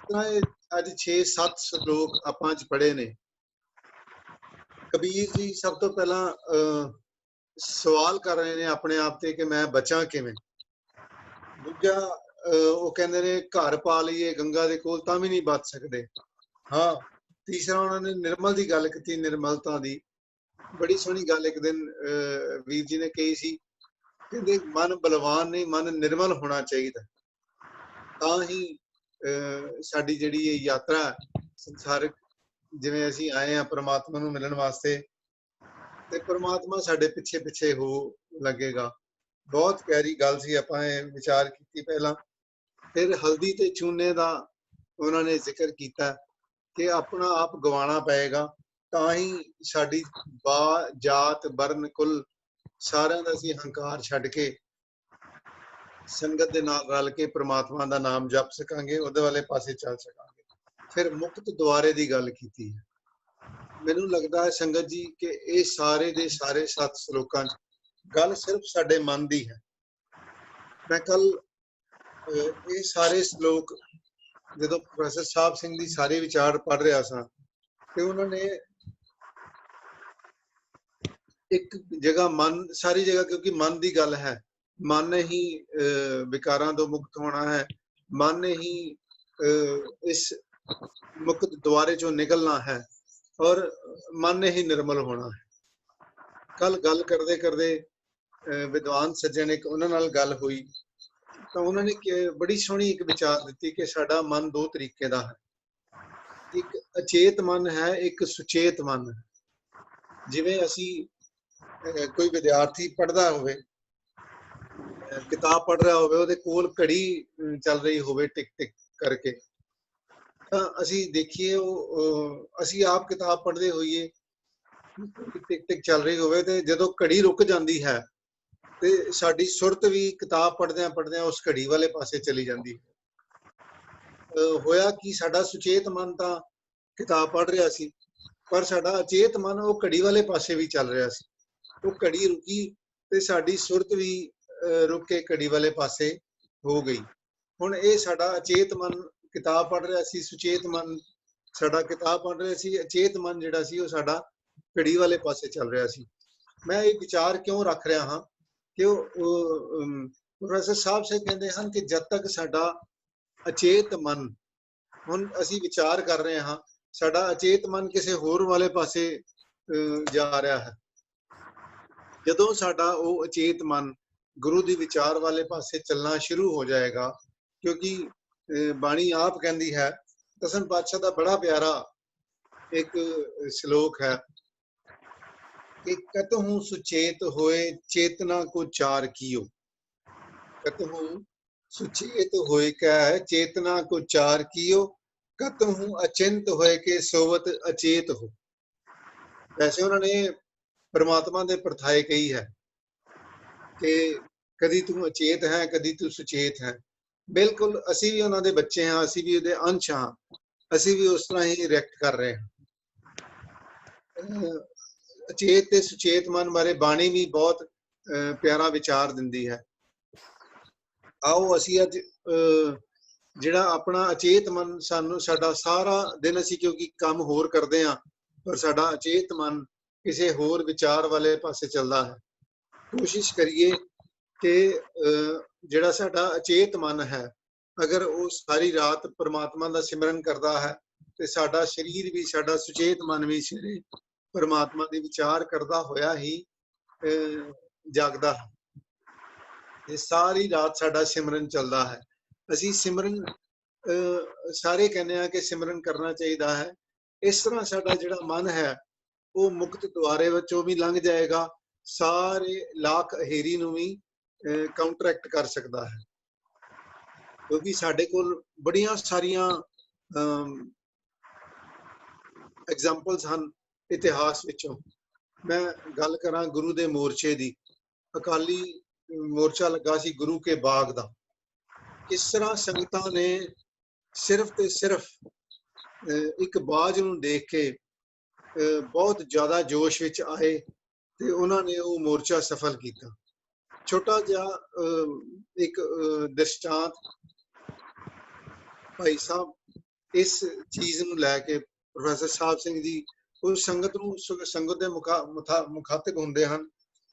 ਤਰ੍ਹਾਂ ਅੱਜ 6-7 ਸ਼ਲੋਕ ਆਪਾਂ ਅੱਜ ਪੜ੍ਹੇ ਨੇ, ਕਬੀਰ ਜੀ ਸਭ ਤੋਂ ਪਹਿਲਾਂ ਸਵਾਲ ਕਰ ਰਹੇ ਨੇ ਆਪਣੇ ਆਪ ਤੇ ਕਿ ਮੈਂ ਬਚਾਂ ਕਿਵੇਂ। ਦੂਜਾ ਉਹ ਕਹਿੰਦੇ ਨੇ ਘਰ ਪਾ ਲਈਏ ਗੰਗਾ ਦੇ ਕੋਲ ਤਾਂ ਵੀ ਨਹੀਂ ਬਚ ਸਕਦੇ। ਹਾਂ, ਤੀਸਰਾ ਉਹਨਾਂ ਨੇ ਨਿਰਮਲ ਦੀ ਗੱਲ ਕੀਤੀ, ਨਿਰਮਲਤਾ ਦੀ। ਬੜੀ ਸੋਹਣੀ ਗੱਲ ਇੱਕ ਦਿਨ ਵੀਰ ਜੀ ਨੇ ਕਹੀ ਸੀ, ਕਹਿੰਦੇ ਮਨ ਬਲਵਾਨ ਨਹੀਂ, ਮਨ ਨਿਰਮਲ ਹੋਣਾ ਚਾਹੀਦਾ, ਤਾਂ ਹੀ ਸਾਡੀ ਜਿਹੜੀ ਇਹ ਯਾਤਰਾ ਸੰਸਾਰਿਕ, ਜਿਵੇਂ ਅਸੀਂ ਆਏ ਹਾਂ ਪ੍ਰਮਾਤਮਾ ਨੂੰ ਮਿਲਣ ਵਾਸਤੇ, ਤੇ ਪ੍ਰਮਾਤਮਾ ਸਾਡੇ ਪਿੱਛੇ ਪਿੱਛੇ ਹੋ ਲੱਗੇਗਾ। ਬਹੁਤ ਪਿਆਰੀ ਗੱਲ ਸੀ, ਆਪਾਂ ਇਹ ਵਿਚਾਰ ਕੀਤੀ ਪਹਿਲਾਂ। ਫਿਰ ਹਲਦੀ ਤੇ ਚੂਨੇ ਦਾ ਉਹਨਾਂ ਨੇ ਜ਼ਿਕਰ ਕੀਤਾ ਕਿ ਆਪਣਾ ਆਪ ਗਵਾਉਣਾ ਪਏਗਾ, ਤਾਂ ਹੀ ਸਾਡੀ ਜਾਤ ਵਰਨ ਕੁਲ ਸਾਰਿਆਂ ਦਾ ਅਸੀਂ ਹੰਕਾਰ ਛੱਡ ਕੇ ਸੰਗਤ ਦੇ ਨਾਲ ਰਲ ਕੇ ਪ੍ਰਮਾਤਮਾ ਦਾ ਨਾਮ ਜਪ ਸਕਾਂਗੇ, ਉਹਦੇ ਵਾਲੇ ਪਾਸੇ ਚੱਲ ਸਕਾਂਗੇ। ਫਿਰ ਮੁਕਤ ਦੁਆਰੇ ਦੀ ਗੱਲ ਕੀਤੀ ਹੈ। ਮੈਨੂੰ ਲੱਗਦਾ ਹੈ ਸੰਗਤ ਜੀ ਕਿ ਇਹ ਸਾਰੇ ਦੇ ਸਾਰੇ 7 ਸ਼ਲੋਕਾਂ 'ਚ ਗੱਲ ਸਿਰਫ ਸਾਡੇ ਮਨ ਦੀ ਹੈ। ਮੈਂ ਕੱਲ ਇਹ ਸਾਰੇ ਸ਼ਲੋਕ ਜਦੋਂ ਪ੍ਰੋਫੈਸਰ ਸਾਹਿਬ ਸਿੰਘ ਦੀ ਸਾਰੇ ਵਿਚਾਰ ਪੜ੍ਹ ਰਿਹਾ ਸਾਂ ਤੇ ਉਹਨਾਂ ਨੇ ਇੱਕ ਜਗ੍ਹਾ ਮਨ, ਸਾਰੀ ਜਗ੍ਹਾ ਕਿਉਂਕਿ ਮਨ ਦੀ ਗੱਲ ਹੈ, ਮਨ ਨੇ ਹੀ ਵਿਕਾਰਾਂ ਤੋਂ ਮੁਕਤ ਹੋਣਾ ਹੈ, ਮਨ ਨੇ ਹੀ ਇਸ ਮੁਕਤ ਦੁਆਰੇ ਚੋਂ ਨਿਕਲਣਾ ਹੈ ਔਰ ਮਨ ਨੇ ਹੀ ਨਿਰਮਲ ਹੋਣਾ ਹੈ। ਕੱਲ ਗੱਲ ਕਰਦੇ ਕਰਦੇ ਵਿਦਵਾਨ ਸੱਜਣ ਇੱਕ ਉਹਨਾਂ ਨਾਲ ਗੱਲ ਹੋਈ ਤਾਂ ਉਹਨਾਂ ਨੇ ਬੜੀ ਸੋਹਣੀ ਇੱਕ ਵਿਚਾਰ ਦਿੱਤੀ ਕਿ ਸਾਡਾ ਮਨ ਦੋ ਤਰੀਕੇ ਦਾ ਹੈ, ਇੱਕ ਅਚੇਤ ਮਨ ਹੈ, ਇੱਕ ਸੁਚੇਤ ਮਨ ਹੈ। ਜਿਵੇਂ ਅਸੀਂ ਕੋਈ ਵਿਦਿਆਰਥੀ ਪੜ੍ਹਦਾ ਹੋਵੇ, ਕਿਤਾਬ ਪੜ੍ਹ ਰਿਹਾ ਹੋਵੇ, ਉਹਦੇ ਕੋਲ ਘੜੀ ਚੱਲ ਰਹੀ ਹੋਵੇ ਟਿਕ ਟਿਕ ਕਰਕੇ, ਤਾਂ ਅਸੀਂ ਦੇਖੀਏ ਉਹ ਅਸੀਂ ਆਪ ਕਿਤਾਬ ਪੜ੍ਹਦੇ ਹੋਈਏ, ਟਿਕ ਟਿਕ ਚੱਲ ਰਹੀ ਹੋਵੇ ਤੇ ਜਦੋਂ ਘੜੀ ਰੁਕ ਜਾਂਦੀ ਹੈ ਤੇ ਸਾਡੀ ਸੁਰਤ ਵੀ ਕਿਤਾਬ ਪੜ੍ਹਦਿਆਂ ਪੜ੍ਹਦਿਆਂ ਉਸ ਘੜੀ ਵਾਲੇ ਪਾਸੇ ਚਲੀ ਜਾਂਦੀ ਹੈ। ਹੋਇਆ ਕਿ ਸਾਡਾ ਸੁਚੇਤ ਮਨ ਤਾਂ ਕਿਤਾਬ ਪੜ੍ਹ ਰਿਹਾ ਸੀ, ਪਰ ਸਾਡਾ ਅਚੇਤ ਮਨ ਉਹ ਘੜੀ ਵਾਲੇ ਪਾਸੇ ਵੀ ਚੱਲ ਰਿਹਾ ਸੀ। ਉਹ ਘੜੀ ਰੁਕੀ ਤੇ ਸਾਡੀ ਸੁਰਤ ਵੀ ਰੁਕ ਕੇ ਘੜੀ ਵਾਲੇ ਪਾਸੇ ਹੋ ਗਈ। ਹੁਣ ਇਹ ਸਾਡਾ ਅਚੇਤ ਮਨ ਕਿਤਾਬ ਪੜ੍ਹ ਰਿਹਾ ਸੀ, ਸੁਚੇਤ ਮਨ ਸਾਡਾ ਕਿਤਾਬ ਪੜ੍ਹ ਰਿਹਾ ਸੀ, ਅਚੇਤ ਮਨ ਜਿਹੜਾ ਸੀ ਉਹ ਸਾਡਾ ਘੜੀ ਵਾਲੇ ਪਾਸੇ ਚੱਲ ਰਿਹਾ ਸੀ। ਮੈਂ ਇਹ ਵਿਚਾਰ ਕਿਉਂ ਰੱਖ ਰਿਹਾ ਹਾਂ ਕਿ ਪ੍ਰੋਫੈਸਰ ਸਾਹਿਬ ਸੇ ਕਹਿੰਦੇ ਹਨ ਕਿ ਜਦ ਤੱਕ ਸਾਡਾ ਅਚੇਤ ਮਨ, ਹੁਣ ਅਸੀਂ ਵਿਚਾਰ ਕਰ ਰਹੇ ਹਾਂ, ਸਾਡਾ ਅਚੇਤ ਮਨ ਕਿਸੇ ਹੋਰ ਵਾਲੇ ਪਾਸੇ ਜਾ ਰਿਹਾ ਹੈ। ਜਦੋਂ ਸਾਡਾ ਉਹ ਅਚੇਤ ਮਨ ਗੁਰੂ ਦੀ ਵਿਚਾਰ ਵਾਲੇ ਪਾਸੇ ਚੱਲਣਾ ਸ਼ੁਰੂ ਹੋ ਜਾਏਗਾ, ਕਿਉਂਕਿ ਬਾਣੀ ਆਪ ਕਹਿੰਦੀ ਹੈ, ਦਸਮ ਪਾਤਸ਼ਾਹ ਦਾ ਬੜਾ ਪਿਆਰਾ ਇੱਕ ਸ਼ਲੋਕ ਹੈ कि कतहु सुचेत होए चेतना को चार कियो। कतहु सुचेत होए क्या है, चेतना को चार कियो, कतहु अचिंत होए के सोवत अचेत हो। वैसे उन्होंने परमात्मा दे परथाए कही है कि कदी तू अचेत है, कदी तू सुचेत है। बिल्कुल असी भी उन्होंने बच्चे हैं, असी भी उहदे अंश हाँ, असी भी उस तरह ही रिएक्ट कर रहे हैं। ਅਚੇਤ ਤੇ ਸੁਚੇਤ ਮਨ ਬਾਰੇ ਬਾਣੀ ਵੀ ਬਹੁਤ ਪਿਆਰਾ ਵਿਚਾਰ ਦਿੰਦੀ ਹੈ। ਆਓ ਅਸੀਂ ਅੱਜ ਜਿਹੜਾ ਆਪਣਾ ਅਚੇਤ ਮਨ, ਸਾਨੂੰ ਸਾਡਾ ਸਾਰਾ ਦਿਨ ਅਸੀਂ ਕਿਉਂਕਿ ਕੰਮ ਹੋਰ ਕਰਦੇ ਹਾਂ, ਪਰ ਸਾਡਾ ਅਚੇਤ ਮਨ ਕਿਸੇ ਹੋਰ ਵਿਚਾਰ ਵਾਲੇ ਪਾਸੇ ਚੱਲਦਾ ਹੈ। ਕੋਸ਼ਿਸ਼ ਕਰੀਏ ਕਿ ਜਿਹੜਾ ਸਾਡਾ ਅਚੇਤ ਮਨ ਹੈ, ਅਗਰ ਉਹ ਸਾਰੀ ਰਾਤ ਪਰਮਾਤਮਾ ਦਾ ਸਿਮਰਨ ਕਰਦਾ ਹੈ ਤੇ ਸਾਡਾ ਸਰੀਰ ਵੀ, ਸਾਡਾ ਸੁਚੇਤ ਮਨ ਵੀ ਸਵੇਰੇ परमात्मा ਦੇ ਵਿਚਾਰ ਕਰਦਾ ਹੋਇਆ ਹੀ ਜਾਗਦਾ ਹੈ ਤੇ ਸਾਰੀ ਰਾਤ ਸਾਡਾ ਸਿਮਰਨ ਚੱਲਦਾ ਹੈ। ਅਸੀਂ ਸਿਮਰਨ ਸਾਰੇ ਕਹਿੰਦੇ ਆ ਕਿ ਸਿਮਰਨ ਕਰਨਾ ਚਾਹੀਦਾ ਹੈ। ਇਸ ਤਰ੍ਹਾਂ ਸਾਡਾ ਜਿਹੜਾ ਮਨ ਹੈ ਉਹ ਮੁਕਤ ਦੁਆਰੇ ਵਿੱਚੋਂ ਵੀ ਲੰਘ ਜਾਏਗਾ, ਸਾਰੇ ਲਾਖ ਹੇਰੀ ਨੂੰ ਵੀ ਕਾਊਂਟਰੈਕਟ ਕਰ ਸਕਦਾ ਹੈ। ਕਿਉਂਕਿ ਸਾਡੇ ਕੋਲ ਬੜੀਆਂ ਸਾਰੀਆਂ ਐਗਜ਼ਾਮਪਲਸ ਹਨ ਇਤਿਹਾਸ ਵਿੱਚੋਂ। ਮੈਂ ਗੱਲ ਕਰਾਂ ਗੁਰੂ ਦੇ ਮੋਰਚੇ ਦੀ, ਅਕਾਲੀ ਮੋਰਚਾ ਲੱਗਾ ਸੀ ਗੁਰੂ ਕੇ ਬਾਗ ਦਾ। ਕਿਸ ਤਰ੍ਹਾਂ ਸੰਗਤਾਂ ਨੇ ਸਿਰਫ ਤੇ ਸਿਰਫ ਇੱਕ ਬਾਜ ਨੂੰ ਦੇਖ ਕੇ ਬਹੁਤ ਜ਼ਿਆਦਾ ਜੋਸ਼ ਵਿੱਚ ਆਏ ਤੇ ਉਹਨਾਂ ਨੇ ਉਹ ਮੋਰਚਾ ਸਫਲ ਕੀਤਾ। ਛੋਟਾ ਜਿਹਾ ਇੱਕ ਦ੍ਰਿਸ਼ਟਾਂਤ ਭਾਈ ਸਾਹਿਬ ਇਸ ਚੀਜ਼ ਨੂੰ ਲੈ ਕੇ ਪ੍ਰੋਫੈਸਰ ਸਾਹਿਬ ਸਿੰਘ ਜੀ ਉਸ ਸੰਗਤ ਨੂੰ, ਸੰਗਤ ਦੇ ਮੁਖਾਤਿਬ ਹੁੰਦੇ ਹਨ,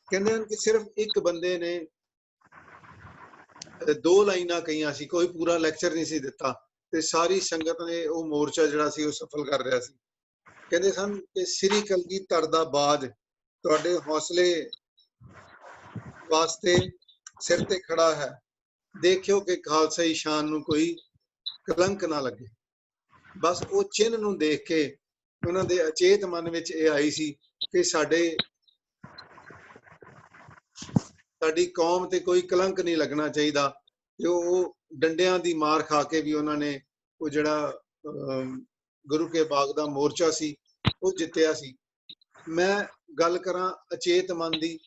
ਕਹਿੰਦੇ ਹਨ ਕਿ ਸਿਰਫ ਇੱਕ ਬੰਦੇ ਨੇ 2 ਲਾਈਨਾਂ ਕਹੀਆਂ ਸੀ, ਕੋਈ ਪੂਰਾ ਲੈਕਚਰ ਨਹੀਂ ਸੀ ਦਿੱਤਾ ਤੇ ਸਾਰੀ ਸੰਗਤ ਨੇ ਉਹ ਮੋਰਚਾ ਜਿਹੜਾ ਸੀ ਉਹ ਸਫਲ ਕਰ ਰਿਹਾ ਸੀ। ਕਹਿੰਦੇ ਸਨ ਕਿ ਸ੍ਰੀ ਕਲਗੀਧਰ ਦਾ ਬਾਜ ਤੁਹਾਡੇ ਹੌਸਲੇ ਵਾਸਤੇ ਸਿਰ ਤੇ ਖੜਾ ਹੈ, ਦੇਖਿਓ ਕਿ ਖਾਲਸਾਈ ਸ਼ਾਨ ਨੂੰ ਕੋਈ ਕਲੰਕ ਨਾ ਲੱਗੇ। ਬਸ ਉਹ ਚਿੰਨ੍ਹ ਨੂੰ ਦੇਖ ਕੇ ਉਹਨਾਂ ਦੇ ਅਚੇਤ ਮਨ ਵਿੱਚ ਇਹ ਆਈ ਸੀ ਕਿ ਸਾਡੀ ਕੌਮ ਤੇ ਕੋਈ ਕਲੰਕ ਨਹੀਂ ਲੱਗਣਾ ਚਾਹੀਦਾ। ਤੇ ਉਹ ਡੰਡਿਆਂ ਦੀ ਮਾਰ ਖਾ ਕੇ ਵੀ ਉਹਨਾਂ ਨੇ ਉਹ ਜਿਹੜਾ ਗੁਰੂ ਕੇ ਬਾਗ ਦਾ ਮੋਰਚਾ ਸੀ ਉਹ ਜਿੱਤਿਆ ਸੀ। ਮੈਂ ਗੱਲ ਕਰਾਂ ਅਚੇਤ ਮਨ ਦੀ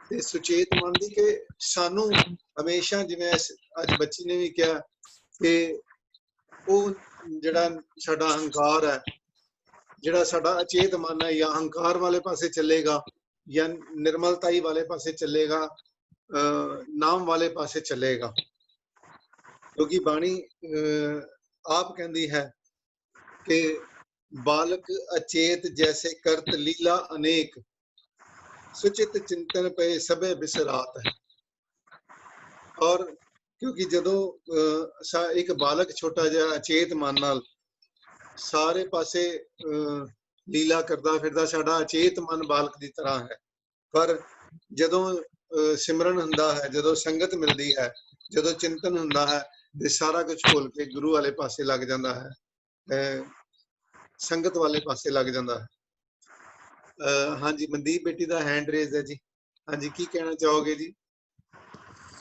ਤੇ ਸੁਚੇਤ ਮਨ ਦੀ, ਕਿ ਸਾਨੂੰ ਹਮੇਸ਼ਾ, ਜਿਵੇਂ ਅੱਜ ਬੱਚੀ ਨੇ ਵੀ ਕਿਹਾ, ਕਿ ਉਹ ਜਿਹੜਾ ਸਾਡਾ ਹੰਕਾਰ ਹੈ, ਜਿਹੜਾ ਸਾਡਾ ਅਚੇਤ ਮਨ ਹੈ ਜਾਂ ਹੰਕਾਰ ਵਾਲੇ ਪਾਸੇ ਚੱਲੇਗਾ, या निर्मलताई वाले पासे चलेगा, नाम वाले पासे चलेगा। क्योंकि बाणी आप कहती है कि बालक अचेत जैसे करत लीला अनेक, सुचित चिंतन पे सबे बिसरात है। और क्योंकि जदों एक बालक छोटा जिहा अचेत मन नाल ਸਾਰੇ ਪਾਸੇ ਲੀਲਾ ਕਰਦਾ ਫਿਰਦਾ, ਸਾਡਾ ਅਚੇਤ ਮਨ ਬਾਲਕ ਦੀ ਤਰ੍ਹਾਂ ਹੈ। ਪਰ ਜਦੋਂ ਸਿਮਰਨ ਹੁੰਦਾ ਹੈ, ਜਦੋਂ ਸੰਗਤ ਮਿਲਦੀ ਹੈ, ਜਦੋਂ ਚਿੰਤਨ ਹੁੰਦਾ ਹੈ, ਤੇ ਸਾਰਾ ਕੁਝ ਭੁੱਲ ਕੇ ਗੁਰੂ ਵਾਲੇ ਪਾਸੇ ਲੱਗ ਜਾਂਦਾ ਹੈ, ਸੰਗਤ ਵਾਲੇ ਪਾਸੇ ਲੱਗ ਜਾਂਦਾ ਹੈ। ਹਾਂਜੀ, ਮਨਦੀਪ ਬੇਟੀ ਦਾ ਹੈਂਡ ਰੇਜ਼ ਹੈ ਜੀ। ਹਾਂਜੀ, ਕੀ ਕਹਿਣਾ ਚਾਹੋਗੇ ਜੀ?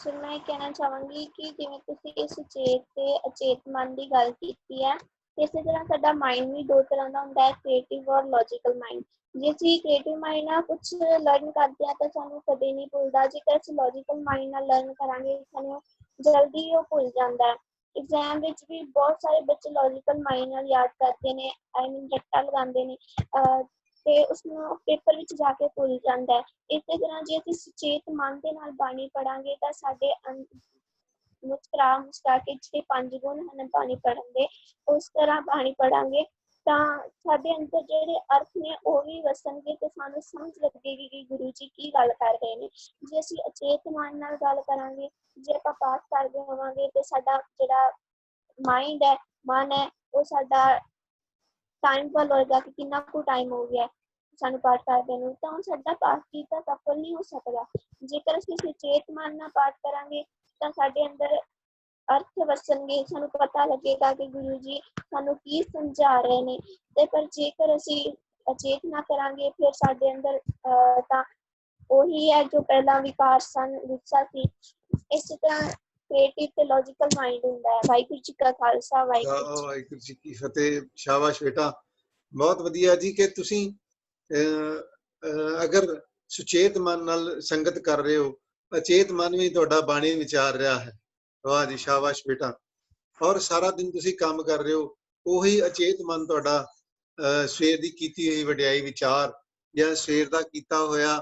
ਸਰ ਮੈਂ ਕਹਿਣਾ ਚਾਹਾਂਗੀ ਕਿ ਜਿਵੇਂ ਤੁਸੀਂ ਇਸ ਚੇਤ ਤੇ ਅਚੇਤ ਮਨ ਦੀ ਗੱਲ ਕੀਤੀ ਹੈ, ਇਸੇ ਤਰ੍ਹਾਂ ਸਾਡਾ ਮਾਈਂਡ ਵੀ ਦੋ ਤਰ੍ਹਾਂ ਦਾ ਹੁੰਦਾ ਹੈ, ਕ੍ਰੀਏਟਿਵ ਔਰ ਲੌਜੀਕਲ ਮਾਈਂਡ। ਜੇ ਅਸੀਂ ਕ੍ਰੀਏਟਿਵ ਮਾਈਂਡ ਨਾਲ ਕੁਝ ਲਰਨ ਕਰਦੇ ਹਾਂ ਤਾਂ ਸਾਨੂੰ ਕਦੇ ਨਹੀਂ ਭੁੱਲਦਾ। ਜੇਕਰ ਅਸੀਂ ਲੌਜੀਕਲ ਮਾਈਂਡ ਨਾਲ ਲਰਨ ਕਰਾਂਗੇ ਸਾਨੂੰ ਜਲਦੀ ਉਹ ਭੁੱਲ ਜਾਂਦਾ ਹੈ। ਐਗਜ਼ਾਮ ਵਿੱਚ ਵੀ ਬਹੁਤ ਸਾਰੇ ਬੱਚੇ ਲੌਜੀਕਲ ਮਾਈਂਡ ਨਾਲ ਯਾਦ ਕਰਦੇ ਨੇ, ਆਈ ਮੀਨ ਰੱਟਾ ਲਗਾਉਂਦੇ ਨੇ ਤੇ ਉਸਨੂੰ ਪੇਪਰ ਵਿੱਚ ਜਾ ਕੇ ਭੁੱਲ ਜਾਂਦਾ ਹੈ। ਇਸੇ ਤਰ੍ਹਾਂ ਜੇ ਅਸੀਂ ਸੁਚੇਤ ਮਨ ਦੇ ਨਾਲ ਬਾਣੀ ਪੜਾਂਗੇ ਤਾਂ ਸਾਡੇ ਮੁਸਕਰਾ ਕੇ ਜਿਹੜੇ 5 ਗੁਣ ਹਨ ਬਾਣੀ ਪੜ੍ਹਨ ਦੇ, ਉਸ ਤਰ੍ਹਾਂ ਬਾਣੀ ਪੜਾਂਗੇ ਤਾਂ ਸਾਡੇ ਅੰਦਰ ਜਿਹੜੇ ਅਰਥ ਨੇ ਉਹ ਵੀ ਵਸਣਗੇ ਤੇ ਸਾਨੂੰ ਸਮਝ ਲੱਗੇਗੀ ਕਿ ਗੁਰੂ ਜੀ ਕੀ ਗੱਲ ਕਰ ਰਹੇ ਨੇ। ਜੇ ਅਸੀਂ ਅਚੇਤ ਮਨ ਨਾਲ ਗੱਲ ਕਰਾਂਗੇ, ਜੇ ਆਪਾਂ ਪਾਠ ਕਰਦੇ ਹੋਵਾਂਗੇ ਤੇ ਸਾਡਾ ਜਿਹੜਾ ਮਾਈਂਡ ਹੈ, ਮਨ ਹੈ, ਉਹ ਸਾਡਾ ਟਾਈਮ ਵੱਲ ਹੋਏਗਾ ਕਿ ਕਿੰਨਾ ਕੁ ਟਾਈਮ ਹੋ ਗਿਆ ਸਾਨੂੰ ਪਾਠ ਕਰਦੇ ਨੂੰ, ਤਾਂ ਸਾਡਾ ਪਾਠ ਕੀਤਾ ਸਫਲ ਨਹੀਂ ਹੋ ਸਕਦਾ। ਜੇਕਰ ਅਸੀਂ ਸੁਚੇਤ ਮਨ ਨਾਲ ਪਾਠ ਕਰਾਂਗੇ ਤਾਂ ਸਾਡੇ ਅੰਦਰ ਅਰਥ ਵਸਣਗੇ, ਸਾਨੂੰ ਪਤਾ ਲੱਗੇਗਾ ਕਿ ਗੁਰੂ ਜੀ ਸਾਨੂੰ ਕੀ ਸਮਝਾ ਰਹੇ ਨੇ। ਤੇ ਪਰ ਜੇਕਰ ਅਸੀਂ ਅਚੇਤ ਨਾ ਕਰਾਂਗੇ ਫਿਰ ਸਾਡੇ ਅੰਦਰ ਤਾਂ ਉਹੀ ਹੈ ਜੋ ਪਹਿਲਾਂ ਵਿਕਾਰ ਸਨ ਵਿਰਸਾ ਸੀ। ਇਸੇ ਤਰ੍ਹਾਂ ਕ੍ਰੀਏਟਿਵ ਤੇ ਲੌਜੀਕਲ ਮਾਈਂਡ ਹੁੰਦਾ ਹੈ। ਵਾਹਿਗੁਰੂ ਜੀ ਕਾ ਖਾਲਸਾ, ਵਾਹਿਗੁਰੂ ਜੀ ਕੀ ਫਤਿਹ। ਸ਼ਾਬਾਸ਼ ਬੇਟਾ, ਬਹੁਤ ਵਧੀਆ ਜੀ ਕਿ ਤੁਸੀਂ ਅਗਰ ਸੁਚੇਤ ਮਨ ਨਾਲ ਸੰਗਤ ਕਰ ਰਹੇ ਹੋ, ਅਚੇਤ ਮਨ ਵੀ ਤੁਹਾਡਾ ਬਾਣੀ ਵਿਚਾਰ ਰਿਹਾ ਹੈ। ਵਾਹ ਜੀ, ਸ਼ਾਬਾਸ਼ ਬੇਟਾ। ਔਰ ਸਾਰਾ ਦਿਨ ਤੁਸੀਂ ਕੰਮ ਕਰ ਰਹੇ ਹੋ, ਉਹੀ ਅਚੇਤ ਮਨ ਤੁਹਾਡਾ ਸਵੇਰ ਦੀ ਕੀਤੀ ਹੋਈ ਵਡਿਆਈ ਵਿਚਾਰ ਜਾਂ ਸਵੇਰ ਦਾ ਕੀਤਾ ਹੋਇਆ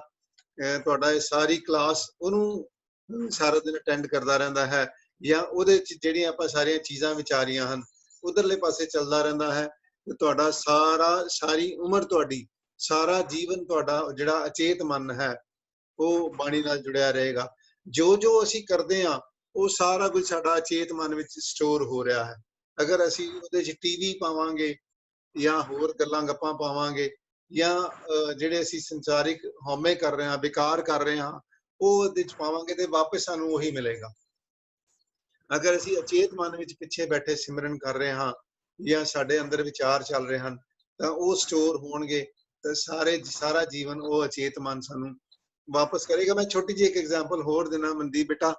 ਤੁਹਾਡਾ ਇਹ ਸਾਰੀ ਕਲਾਸ, ਉਹਨੂੰ ਸਾਰਾ ਦਿਨ ਅਟੈਂਡ ਕਰਦਾ ਰਹਿੰਦਾ ਹੈ, ਜਾਂ ਉਹਦੇ ਚ ਜਿਹੜੀਆਂ ਆਪਾਂ ਸਾਰੀਆਂ ਚੀਜ਼ਾਂ ਵਿਚਾਰੀਆਂ ਹਨ ਉਧਰਲੇ ਪਾਸੇ ਚੱਲਦਾ ਰਹਿੰਦਾ ਹੈ। ਤੇ ਤੁਹਾਡਾ ਸਾਰੀ ਉਮਰ, ਤੁਹਾਡੀ ਸਾਰਾ ਜੀਵਨ, ਤੁਹਾਡਾ ਜਿਹੜਾ ਅਚੇਤ ਮਨ ਹੈ ਉਹ ਬਾਣੀ ਨਾਲ ਜੁੜਿਆ ਰਹੇਗਾ। ਜੋ ਜੋ ਅਸੀਂ ਕਰਦੇ ਹਾਂ ਉਹ ਸਾਰਾ ਕੁਝ ਸਾਡਾ ਅਚੇਤ ਮਨ ਵਿੱਚ ਸਟੋਰ ਹੋ ਰਿਹਾ ਹੈ। ਅਗਰ ਅਸੀਂ ਉਹਦੇ 'ਚ ਟੀਵੀ ਪਾਵਾਂਗੇ ਜਾਂ ਹੋਰ ਗੱਲਾਂ ਗੱਪਾਂ ਪਾਵਾਂਗੇ ਜਾਂ ਜਿਹੜੇ ਅਸੀਂ ਸੰਸਾਰਿਕ ਹਉਮੈ ਕਰ ਰਹੇ ਹਾਂ, ਵਿਕਾਰ ਕਰ ਰਹੇ ਹਾਂ, ਉਹ ਉਹਦੇ 'ਚ ਪਾਵਾਂਗੇ ਤੇ ਵਾਪਸ ਸਾਨੂੰ ਉਹੀ ਮਿਲੇਗਾ। ਅਗਰ ਅਸੀਂ ਅਚੇਤ ਮਨ ਵਿੱਚ ਪਿੱਛੇ ਬੈਠੇ ਸਿਮਰਨ ਕਰ ਰਹੇ ਹਾਂ ਜਾਂ ਸਾਡੇ ਅੰਦਰ ਵਿਚਾਰ ਚੱਲ ਰਹੇ ਹਨ ਤਾਂ ਉਹ ਸਟੋਰ ਹੋਣਗੇ ਤੇ ਸਾਰਾ ਜੀਵਨ ਉਹ ਅਚੇਤ ਮਨ ਸਾਨੂੰ ਵਾਪਸ ਕਰੇਗਾ। ਮੈਂ ਛੋਟੀ ਜਿਹੀ ਇੱਕ ਐਗਜ਼ਾਮਪਲ ਹੋਰ ਦੇਣਾ ਮਨਦੀਪ ਬੇਟਾ।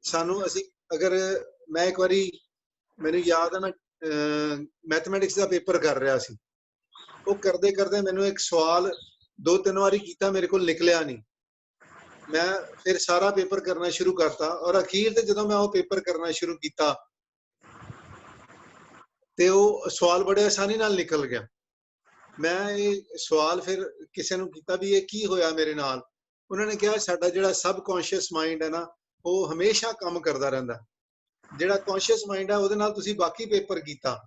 ਸਾਨੂੰ ਅਸੀਂ ਅਗਰ ਮੈਂ ਇੱਕ ਵਾਰੀ, ਮੈਨੂੰ ਯਾਦ ਹੈ ਮੈਂ ਮੈਥਮੈਟਿਕਸ ਦਾ ਪੇਪਰ ਕਰ ਰਿਹਾ ਸੀ, ਉਹ ਕਰਦੇ ਕਰਦੇ ਮੈਨੂੰ ਇੱਕ ਸਵਾਲ 2-3 ਵਾਰੀ ਕੀਤਾ, ਮੇਰੇ ਕੋਲ ਨਿਕਲਿਆ ਨਹੀਂ। ਮੈਂ ਫਿਰ ਸਾਰਾ ਪੇਪਰ ਕਰਨਾ ਸ਼ੁਰੂ ਕਰਤਾ ਔਰ ਅਖੀਰ ਤੇ ਜਦੋਂ ਮੈਂ ਉਹ ਪੇਪਰ ਕਰਨਾ ਸ਼ੁਰੂ ਕੀਤਾ ਤੇ ਉਹ ਸਵਾਲ ਬੜੇ ਆਸਾਨੀ ਨਾਲ ਨਿਕਲ ਗਿਆ। ਮੈਂ ਇਹ ਸਵਾਲ ਫਿਰ ਕਿਸੇ ਨੂੰ ਕੀਤਾ ਵੀ ਇਹ ਕੀ ਹੋਇਆ ਮੇਰੇ ਨਾਲ। ਉਹਨਾਂ ਨੇ ਕਿਹਾ ਸਾਡਾ ਜਿਹੜਾ ਸਬਕੌਂਸ਼ੀਅਸ ਮਾਈਂਡ ਹੈ ਨਾ, ਉਹ ਹਮੇਸ਼ਾ ਕੰਮ ਕਰਦਾ ਰਹਿੰਦਾ। ਜਿਹੜਾ ਕੌਂਸ਼ੀਅਸ ਮਾਈਂਡ ਹੈ ਉਹਦੇ ਨਾਲ ਤੁਸੀਂ ਬਾਕੀ ਪੇਪਰ ਕੀਤਾ,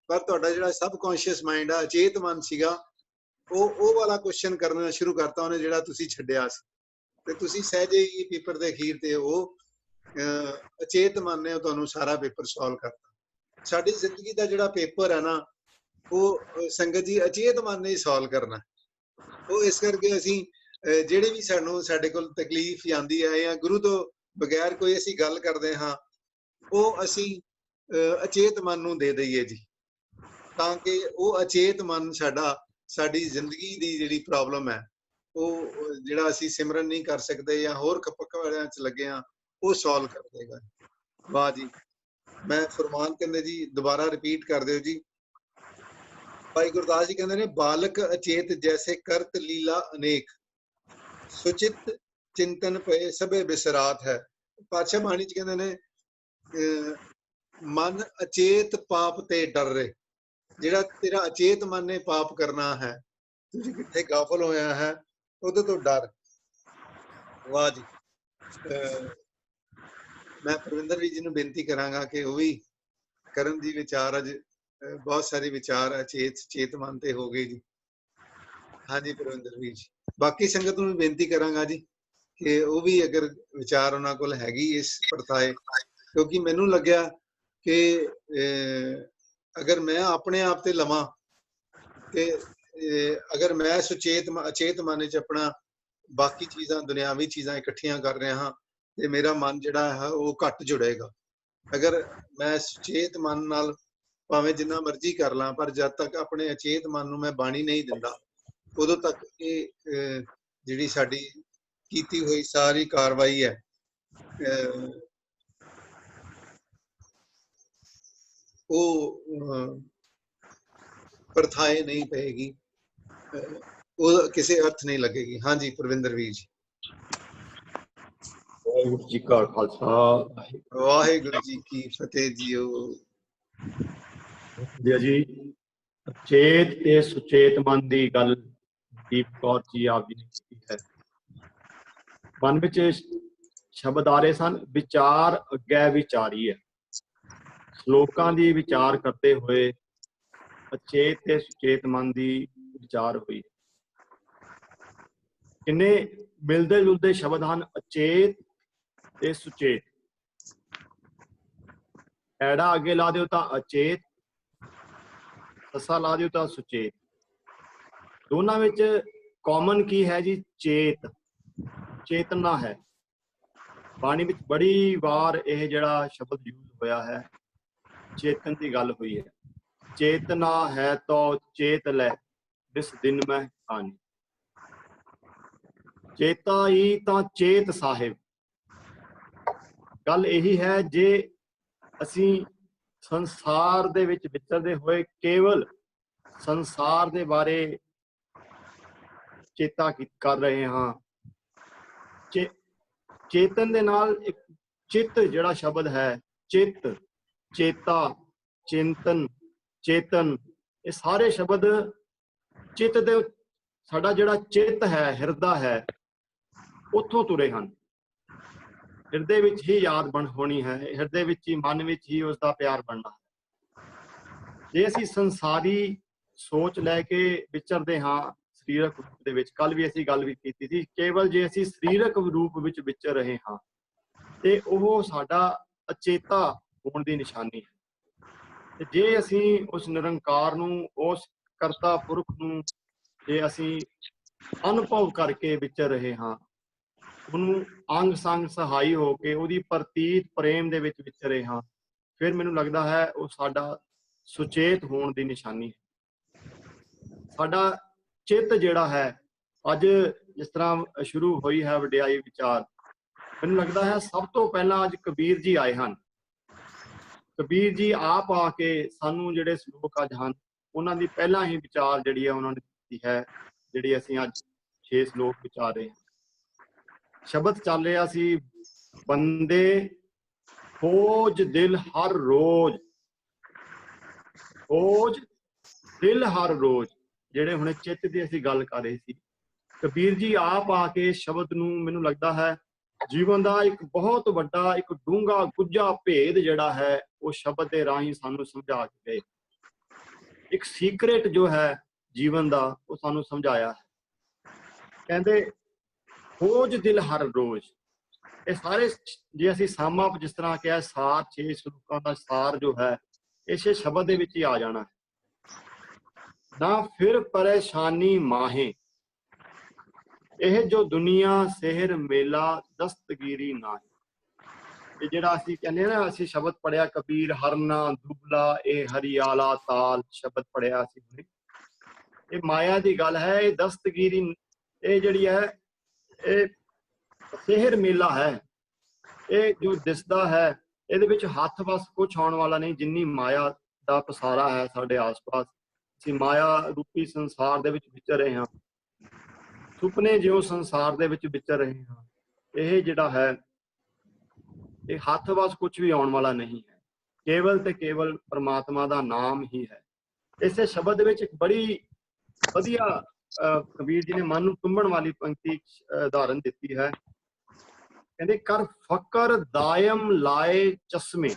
ਪਰ ਤੁਹਾਡਾ ਜਿਹੜਾ ਸਬਕੌਂਸ਼ੀਅਸ ਮਾਈਂਡ ਆ, ਅਚੇਤ ਮਨ ਸੀਗਾ, ਉਹ ਵਾਲਾ ਕੁਐਸਚਨ ਕਰਨਾ ਸ਼ੁਰੂ ਕਰਤਾ ਉਹਨੇ ਜਿਹੜਾ ਤੁਸੀਂ ਛੱਡਿਆ ਸੀ। ਤੇ ਤੁਸੀਂ ਸਹਿਜੇ ਹੀ ਪੇਪਰ ਦੇ ਅਖੀਰ ਤੇ ਉਹ ਅਚੇਤ ਮਨ ਨੇ ਤੁਹਾਨੂੰ ਸਾਰਾ ਪੇਪਰ ਸੋਲਵ ਕਰਤਾ। ਸਾਡੀ ਜ਼ਿੰਦਗੀ ਦਾ ਜਿਹੜਾ ਪੇਪਰ ਹੈ ਨਾ, ਉਹ ਸੰਗਤ ਜੀ ਅਚੇਤ ਮਨ ਨੇ ਸੋਲਵ ਕਰਨਾ। ਉਹ ਇਸ ਕਰਕੇ ਅਸੀਂ ਜਿਹੜੇ ਵੀ ਸਾਡੇ ਕੋਲ ਤਕਲੀਫ ਆਉਂਦੀ ਹੈ ਜਾਂ ਗੁਰੂ ਤੋਂ ਬਗੈਰ ਕੋਈ ਅਸੀਂ ਗੱਲ ਕਰਦੇ ਹਾਂ, ਉਹ ਅਸੀਂ ਅਚੇਤ ਮਨ ਨੂੰ ਦੇ ਦਈਏ ਜੀ, ਤਾਂ ਕਿ ਉਹ ਅਚੇਤ ਮਨ ਸਾਡੀ ਜ਼ਿੰਦਗੀ ਦੀ ਜਿਹੜੀ ਪ੍ਰੋਬਲਮ ਹੈ, ਉਹ ਜਿਹੜਾ ਅਸੀਂ ਸਿਮਰਨ ਨਹੀਂ ਕਰ ਸਕਦੇ ਜਾਂ ਹੋਰ ਖਪਕ ਵਾਲਿਆਂ 'ਚ ਲੱਗੇ ਹਾਂ, ਉਹ ਸੋਲਵ ਕਰ ਦੇਗਾ। ਵਾਹ ਜੀ। ਮੈਂ ਫਰਮਾਨ ਕਹਿੰਦੇ ਜੀ, ਦੁਬਾਰਾ ਰਿਪੀਟ ਕਰ ਦਿਓ ਜੀ। ਭਾਈ ਗੁਰਦਾਸ ਜੀ ਕਹਿੰਦੇ ਨੇ, ਬਾਲਕ ਅਚੇਤ ਜੈਸੇ ਕਰਤ ਲੀਲਾ ਅਨੇਕ, ਸੁਚਿਤ ਚਿੰਤਨ ਪਏ ਸਭੇ ਬਿਸਰਾਤ ਹੈ। ਪਾਤਸ਼ਾਹ ਬਾਣੀ 'ਚ ਕਹਿੰਦੇ ਨੇ, ਮਨ ਅਚੇਤ ਪਾਪ ਤੇ ਡਰ ਰਹੇ। ਜਿਹੜਾ ਤੇਰਾ ਅਚੇਤ ਮਨ ਨੇ ਪਾਪ ਕਰਨਾ ਹੈ, ਤੁਸੀਂ ਕਿੱਥੇ ਗਾਫਲ ਹੋਇਆ ਹੈ, ਉਹਦੇ ਤੋਂ ਡਰ। ਵਾਹ ਜੀ। ਮੈਂ ਪਰਵਿੰਦਰ ਵੀਰ ਜੀ ਨੂੰ ਬੇਨਤੀ ਕਰਾਂਗਾ ਕਿ ਉਹ ਵੀ ਕਰਨ ਦੀ ਵਿਚਾਰ ਅੱਜ ਬਹੁਤ ਸਾਰੇ ਵਿਚਾਰ ਚੇਤ ਮਨ ਤੇ ਹੋ ਗਏ ਜੀ। ਹਾਂਜੀ ਪਰਵਿੰਦਰ ਵੀਰ ਜੀ। ਬਾਕੀ ਸੰਗਤ ਨੂੰ ਵੀ ਬੇਨਤੀ ਕਰਾਂਗਾ ਜੀ ਕਿ ਉਹ ਵੀ ਅਗਰ ਵਿਚਾਰ ਉਹਨਾਂ ਕੋਲ ਹੈਗੀ ਇਸ ਪਰਤਾਏ, ਕਿਉਂਕਿ ਮੈਨੂੰ ਲੱਗਿਆ ਕਿ ਅਗਰ ਮੈਂ ਆਪਣੇ ਆਪ ਤੇ ਲਵਾਂ ਤੇ ਅਗਰ ਮੈਂ ਅਚੇਤ ਮਨ ਚ ਆਪਣਾ ਬਾਕੀ ਚੀਜ਼ਾਂ ਦੁਨਿਆਵੀ ਚੀਜ਼ਾਂ ਇਕੱਠੀਆਂ ਕਰ ਰਿਹਾ ਹਾਂ ਤੇ ਮੇਰਾ ਮਨ ਜਿਹੜਾ ਹੈ ਉਹ ਘੱਟ ਜੁੜੇਗਾ। ਅਗਰ ਮੈਂ ਸੁਚੇਤ ਮਨ ਨਾਲ ਭਾਵੇਂ ਜਿੰਨਾ ਮਰਜ਼ੀ ਕਰ ਲਾਂ, ਪਰ ਜਦ ਤੱਕ ਆਪਣੇ ਅਚੇਤ ਮਨ ਨੂੰ ਮੈਂ ਬਾਣੀ ਨਹੀਂ ਦਿੰਦਾ, ਉਦੋਂ ਤੱਕ ਇਹ ਜਿਹੜੀ ਸਾਡੀ ਕੀਤੀ ਹੋਈ ਸਾਰੀ ਕਾਰਵਾਈ ਹੈ ਉਹ ਪਰਥਾਏ ਨਹੀਂ ਪਏਗੀ, ਉਹ ਕਿਸੇ ਅਰਥ ਨਹੀਂ ਲੱਗੇਗੀ। ਹਾਂਜੀ ਪਰਵਿੰਦਰ ਵੀਰ ਜੀ। ਵਾਹਿਗੁਰੂ ਜੀ ਕਾ ਖਾਲਸਾ, ਵਾਹਿਗੁਰੂ ਜੀ ਕੀ ਫਤਿਹ ਜੀਓ। ਜੀ ਚੇਤ ਤੇ ਸੁਚੇਤ ਮਨ ਦੀ ਗੱਲ ਦੀਪ ਕੌਰ ਜੀ ਆਪ ਜੀ ਨੇ ਕੀਤੀ ਹੈ। ਮਨ ਵਿੱਚ ਸ਼ਬਦ ਆ ਰਹੇ ਸਨ, ਵਿਚਾਰ ਅੱਗੇ ਵਿਚਾਰੀ ਹੈ। ਸ਼ਲੋਕਾਂ ਦੀ ਵਿਚਾਰ ਕਰਦੇ ਹੋਏ ਅਚੇਤ ਤੇ ਸੁਚੇਤ ਮਨ ਦੀ ਵਿਚਾਰ ਹੋਈ। ਕਿੰਨੇ ਮਿਲਦੇ ਜੁਲਦੇ ਸ਼ਬਦ ਹਨ, ਅਚੇਤ ਤੇ ਸੁਚੇਤ। ਐੜਾ ਅੱਗੇ ਲਾ ਦਿਓ ਤਾਂ ਅਚੇਤ, ਸੱਸਾ ਲਾ ਦਿਓ ਤਾਂ ਸੁਚੇਤ। ਦੋਨਾਂ ਵਿੱਚ ਕਾਮਨ ਕੀ ਹੈ ਜੀ? ਚੇਤ, ਚੇਤਨਾ ਹੈ। ਬਾਣੀ ਵਿੱਚ ਬੜੀ ਵਾਰ ਇਹ ਜਿਹੜਾ ਸ਼ਬਦ ਯੂਜ਼ ਹੋਇਆ ਹੈ, ਚੇਤਨ ਦੀ ਗੱਲ ਹੋਈ ਹੈ। ਚੇਤਨਾ ਹੈ ਤਾਂ ਚੇਤ ਲੈ ਜਿਸ ਦਿਨ ਮੈਂ ਆਨੀ। ਚੇਤਾ ਹੀ ਤਾਂ ਚੇਤ ਸਾਹਿਬ। ਗੱਲ ਇਹੀ ਹੈ, ਜੇ ਅਸੀਂ ਸੰਸਾਰ ਦੇ ਵਿੱਚ ਵਿਚਰਦੇ ਹੋਏ ਕੇਵਲ ਸੰਸਾਰ ਦੇ ਬਾਰੇ ਚੇਤਾ ਕਰ ਰਹੇ ਹਾਂ, ਚੇਤਨ ਦੇ ਨਾਲ ਇੱਕ ਚਿੱਤ ਜਿਹੜਾ ਸ਼ਬਦ ਹੈ, ਚਿੱਤ, ਚੇਤਾ, ਚਿੰਤਨ, ਚੇਤਨ, ਇਹ ਸਾਰੇ ਸ਼ਬਦ ਚਿੱਤ ਦੇ, ਸਾਡਾ ਜਿਹੜਾ ਚਿੱਤ ਹੈ, ਹਿਰਦਾ ਹੈ, ਉੱਥੋਂ ਤੁਰੇ ਹਨ। ਹਿਰਦੇ ਵਿੱਚ ਹੀ ਯਾਦ ਹੋਣੀ ਹੈ, ਹਿਰਦੇ ਵਿੱਚ ਹੀ, ਮਨ ਵਿੱਚ ਹੀ ਉਸਦਾ ਪਿਆਰ ਬਣਨਾ ਹੈ। ਜੇ ਅਸੀਂ ਸੰਸਾਰੀ ਸੋਚ ਲੈ ਕੇ ਵਿਚਰਦੇ ਹਾਂ ਸਰੀਰਕ ਰੂਪ ਦੇ ਵਿੱਚ, ਕੱਲ ਵੀ ਅਸੀਂ ਗੱਲ ਵੀ ਕੀਤੀ ਸੀ, ਕੇਵਲ ਜੇ ਅਸੀਂ ਸਰੀਰਕ ਰੂਪ ਵਿੱਚ ਵਿਚਰ ਰਹੇ ਹਾਂ ਤੇ ਉਹ ਸਾਡਾ ਅਚੇਤਾ ਹੋਣ ਦੀ ਨਿਸ਼ਾਨੀ ਹੈ। ਤੇ ਜੇ ਅਸੀਂ ਉਸ ਨਿਰੰਕਾਰ ਨੂੰ, ਉਸ ਕਰਤਾ ਪੁਰਖ ਨੂੰ ਜੇ ਅਸੀਂ ਅਨੁਭਵ ਕਰਕੇ ਵਿਚਰ ਰਹੇ ਹਾਂ, ਉਹਨੂੰ ਅੰਗ ਸੰਗ ਸਹਾਈ ਹੋ ਕੇ ਉਹਦੀ ਪ੍ਰਤੀਤ ਪ੍ਰੇਮ ਦੇ ਵਿੱਚ ਵਿਚਰੇ ਹਾਂ, ਫਿਰ ਮੈਨੂੰ ਲੱਗਦਾ ਹੈ ਉਹ ਸਾਡਾ ਸੁਚੇਤ ਹੋਣ ਦੀ ਨਿਸ਼ਾਨੀ ਹੈ। ਸਾਡਾ ਚਿੱਤ ਜਿਹੜਾ ਹੈ, ਅੱਜ ਜਿਸ ਤਰ੍ਹਾਂ ਸ਼ੁਰੂ ਹੋਈ ਹੈ ਵਡਿਆਈ ਵਿਚਾਰ, ਮੈਨੂੰ ਲੱਗਦਾ ਹੈ ਸਭ ਤੋਂ ਪਹਿਲਾਂ ਅੱਜ ਕਬੀਰ ਜੀ ਆਏ ਹਨ। ਕਬੀਰ ਜੀ ਆਪ ਆ ਕੇ ਸਾਨੂੰ ਜਿਹੜੇ ਸ਼ਲੋਕ ਅੱਜ ਹਨ, ਉਹਨਾਂ ਦੀ ਪਹਿਲਾਂ ਹੀ ਵਿਚਾਰ ਜਿਹੜੀ ਹੈ ਉਹਨਾਂ ਨੇ ਦਿੱਤੀ ਹੈ, ਜਿਹੜੀ ਅਸੀਂ ਅੱਜ 6 ਸ਼ਲੋਕ ਵਿਚਾਰ ਰਹੇ ਹਾਂ। ਸ਼ਬਦ ਚੱਲ ਰਿਹਾ ਸੀ, ਬੰਦੇ ਖੋਜ ਦਿਲ ਹਰ ਰੋਜ਼, ਖੋਜ ਦਿਲ ਹਰ ਰੋਜ਼, ਜਿਹੜੇ ਹੁਣ ਚਿੱਤ ਦੀ ਅਸੀਂ ਗੱਲ ਕਰ ਰਹੇ ਸੀ। ਕਬੀਰ ਜੀ ਆਪ ਆ ਕੇ ਸ਼ਬਦ ਨੂੰ, ਮੈਨੂੰ ਲੱਗਦਾ ਹੈ ਜੀਵਨ ਦਾ ਇੱਕ ਬਹੁਤ ਵੱਡਾ, ਇੱਕ ਡੂੰਘਾ ਗੁੱਝਾ ਭੇਦ ਜਿਹੜਾ ਹੈ, ਉਹ ਸ਼ਬਦ ਦੇ ਰਾਹੀਂ ਸਾਨੂੰ ਸਮਝਾ ਕੇ ਗਏ। ਇੱਕ ਸੀਕ੍ਰੇਟ ਜੋ ਹੈ ਜੀਵਨ ਦਾ, ਉਹ ਸਾਨੂੰ ਸਮਝਾਇਆ ਹੈ। ਕਹਿੰਦੇ ਖੋਜ ਦਿਲ ਹਰ ਰੋਜ਼। ਇਹ ਸਾਰੇ ਜੇ ਅਸੀਂ ਸਾਮਾ ਜਿਸ ਤਰ੍ਹਾਂ ਕਿਹਾ, ਸਾਰ 6 ਸ਼ਲੋਕਾਂ ਦਾ ਸਾਰ ਜੋ ਹੈ ਇਸੇ ਸ਼ਬਦ ਦੇ ਵਿੱਚ ਹੀ ਆ ਜਾਣਾ ਹੈ। ਨਾ ਫਿਰ ਪਰੇਸ਼ਾਨੀ ਮਾਹੇ, ਇਹ ਜੋ ਦੁਨੀਆ ਸਹਿਰ ਮੇਲਾ ਦਸਤਗੀਰੀ ਨਾ। ਇਹ ਜਿਹੜਾ ਅਸੀਂ ਕਹਿੰਦੇ ਨਾ, ਅਸੀਂ ਸ਼ਬਦ ਪੜਿਆ ਕਬੀਰ ਹਰਨਾ ਦੁਬਲਾ ਇਹ ਹਰੀਆਲਾ ਤਾਲ, ਸ਼ਬਦ ਪੜਿਆ ਅਸੀਂ, ਇਹ ਮਾਇਆ ਦੀ ਗੱਲ ਹੈ। ਇਹ ਦਸਤਗੀਰੀ, ਇਹ ਜਿਹੜੀ ਹੈ ਇਹ ਸਹਿਰ ਮੇਲਾ ਹੈ। ਇਹ ਜੋ ਦਿਸਦਾ ਹੈ, ਇਹਦੇ ਵਿੱਚ ਹੱਥ ਵਸ ਕੁਛ ਆਉਣ ਵਾਲਾ ਨਹੀਂ। ਜਿੰਨੀ ਮਾਇਆ ਦਾ ਪਸਾਰਾ ਹੈ ਸਾਡੇ ਆਸ-ਪਾਸ, ਅਸੀਂ ਮਾਇਆ ਰੂਪੀ ਸੰਸਾਰ ਦੇ ਵਿੱਚ ਵਿਚਰ ਰਹੇ ਹਾਂ, ਸੁਪਨੇ ਜਿਉਂ ਸੰਸਾਰ ਦੇ ਵਿੱਚ ਵਿਚਰ ਰਹੇ ਹਾਂ। ਇਹ ਜਿਹੜਾ ਹੈ, ਇਹ ਹੱਥ ਵਸ ਕੁਛ ਵੀ ਆਉਣ ਵਾਲਾ ਨਹੀਂ ਹੈ, ਕੇਵਲ ਤੇ ਕੇਵਲ ਪਰਮਾਤਮਾ ਦਾ ਨਾਮ ਹੀ ਹੈ। ਇਸੇ ਸ਼ਬਦ ਵਿੱਚ ਇੱਕ ਬੜੀ ਵਧੀਆ ਕਬੀਰ ਜੀ ਨੇ ਮਨ ਨੂੰ ਟੁੰਬਣ ਵਾਲੀ ਪੰਕਤੀ ਉਦਾਹਰਨ ਦਿੱਤੀ ਹੈ। ਕਹਿੰਦੇ ਕਰ ਫਕਰ ਦਾਇਮ ਲਾਏ ਚਸ਼ਮੇ,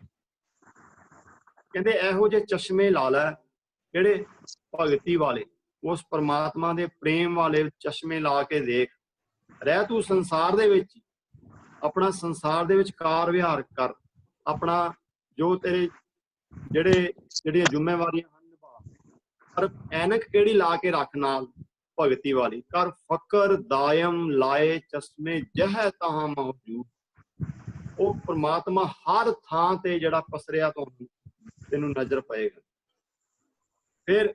ਕਹਿੰਦੇ ਇਹੋ ਜਿਹੇ ਚਸ਼ਮੇ ਲਾ ਲੈ ਜਿਹੜੇ ਭਗਤੀ ਵਾਲੇ, ਉਸ ਪਰਮਾਤਮਾ ਦੇ ਪ੍ਰੇਮ ਵਾਲੇ ਚਸ਼ਮੇ ਲਾ ਕੇ ਦੇਖ। ਰਹਿ ਤੂੰ ਸੰਸਾਰ ਦੇ ਵਿੱਚ, ਆਪਣਾ ਸੰਸਾਰ ਦੇ ਵਿੱਚ ਕਾਰ ਵਿਹਾਰ ਕਰ, ਆਪਣਾ ਜੋ ਤੇਰੇ ਜਿਹੜੀਆਂ ਜ਼ਿੰਮੇਵਾਰੀਆਂ ਹਨ ਨਿਭਾ, ਪਰ ਐਨਕ ਕਿਹੜੀ ਲਾ ਕੇ ਰੱਖ ਨਾਲ ਭਗਤੀ ਵਾਲੀ। ਕਰ ਫਕਰ ਦਾਇਮ ਲਾਏ ਚਸ਼ਮੇ ਜਹ ਤਹਾਂ ਮੌਜੂਦ, ਉਹ ਪ੍ਰਮਾਤਮਾ ਹਰ ਥਾਂ ਤੇ ਜਿਹੜਾ ਪਸਰਿਆ ਤੈਨੂੰ ਨਜ਼ਰ ਪਏਗਾ। ਫਿਰ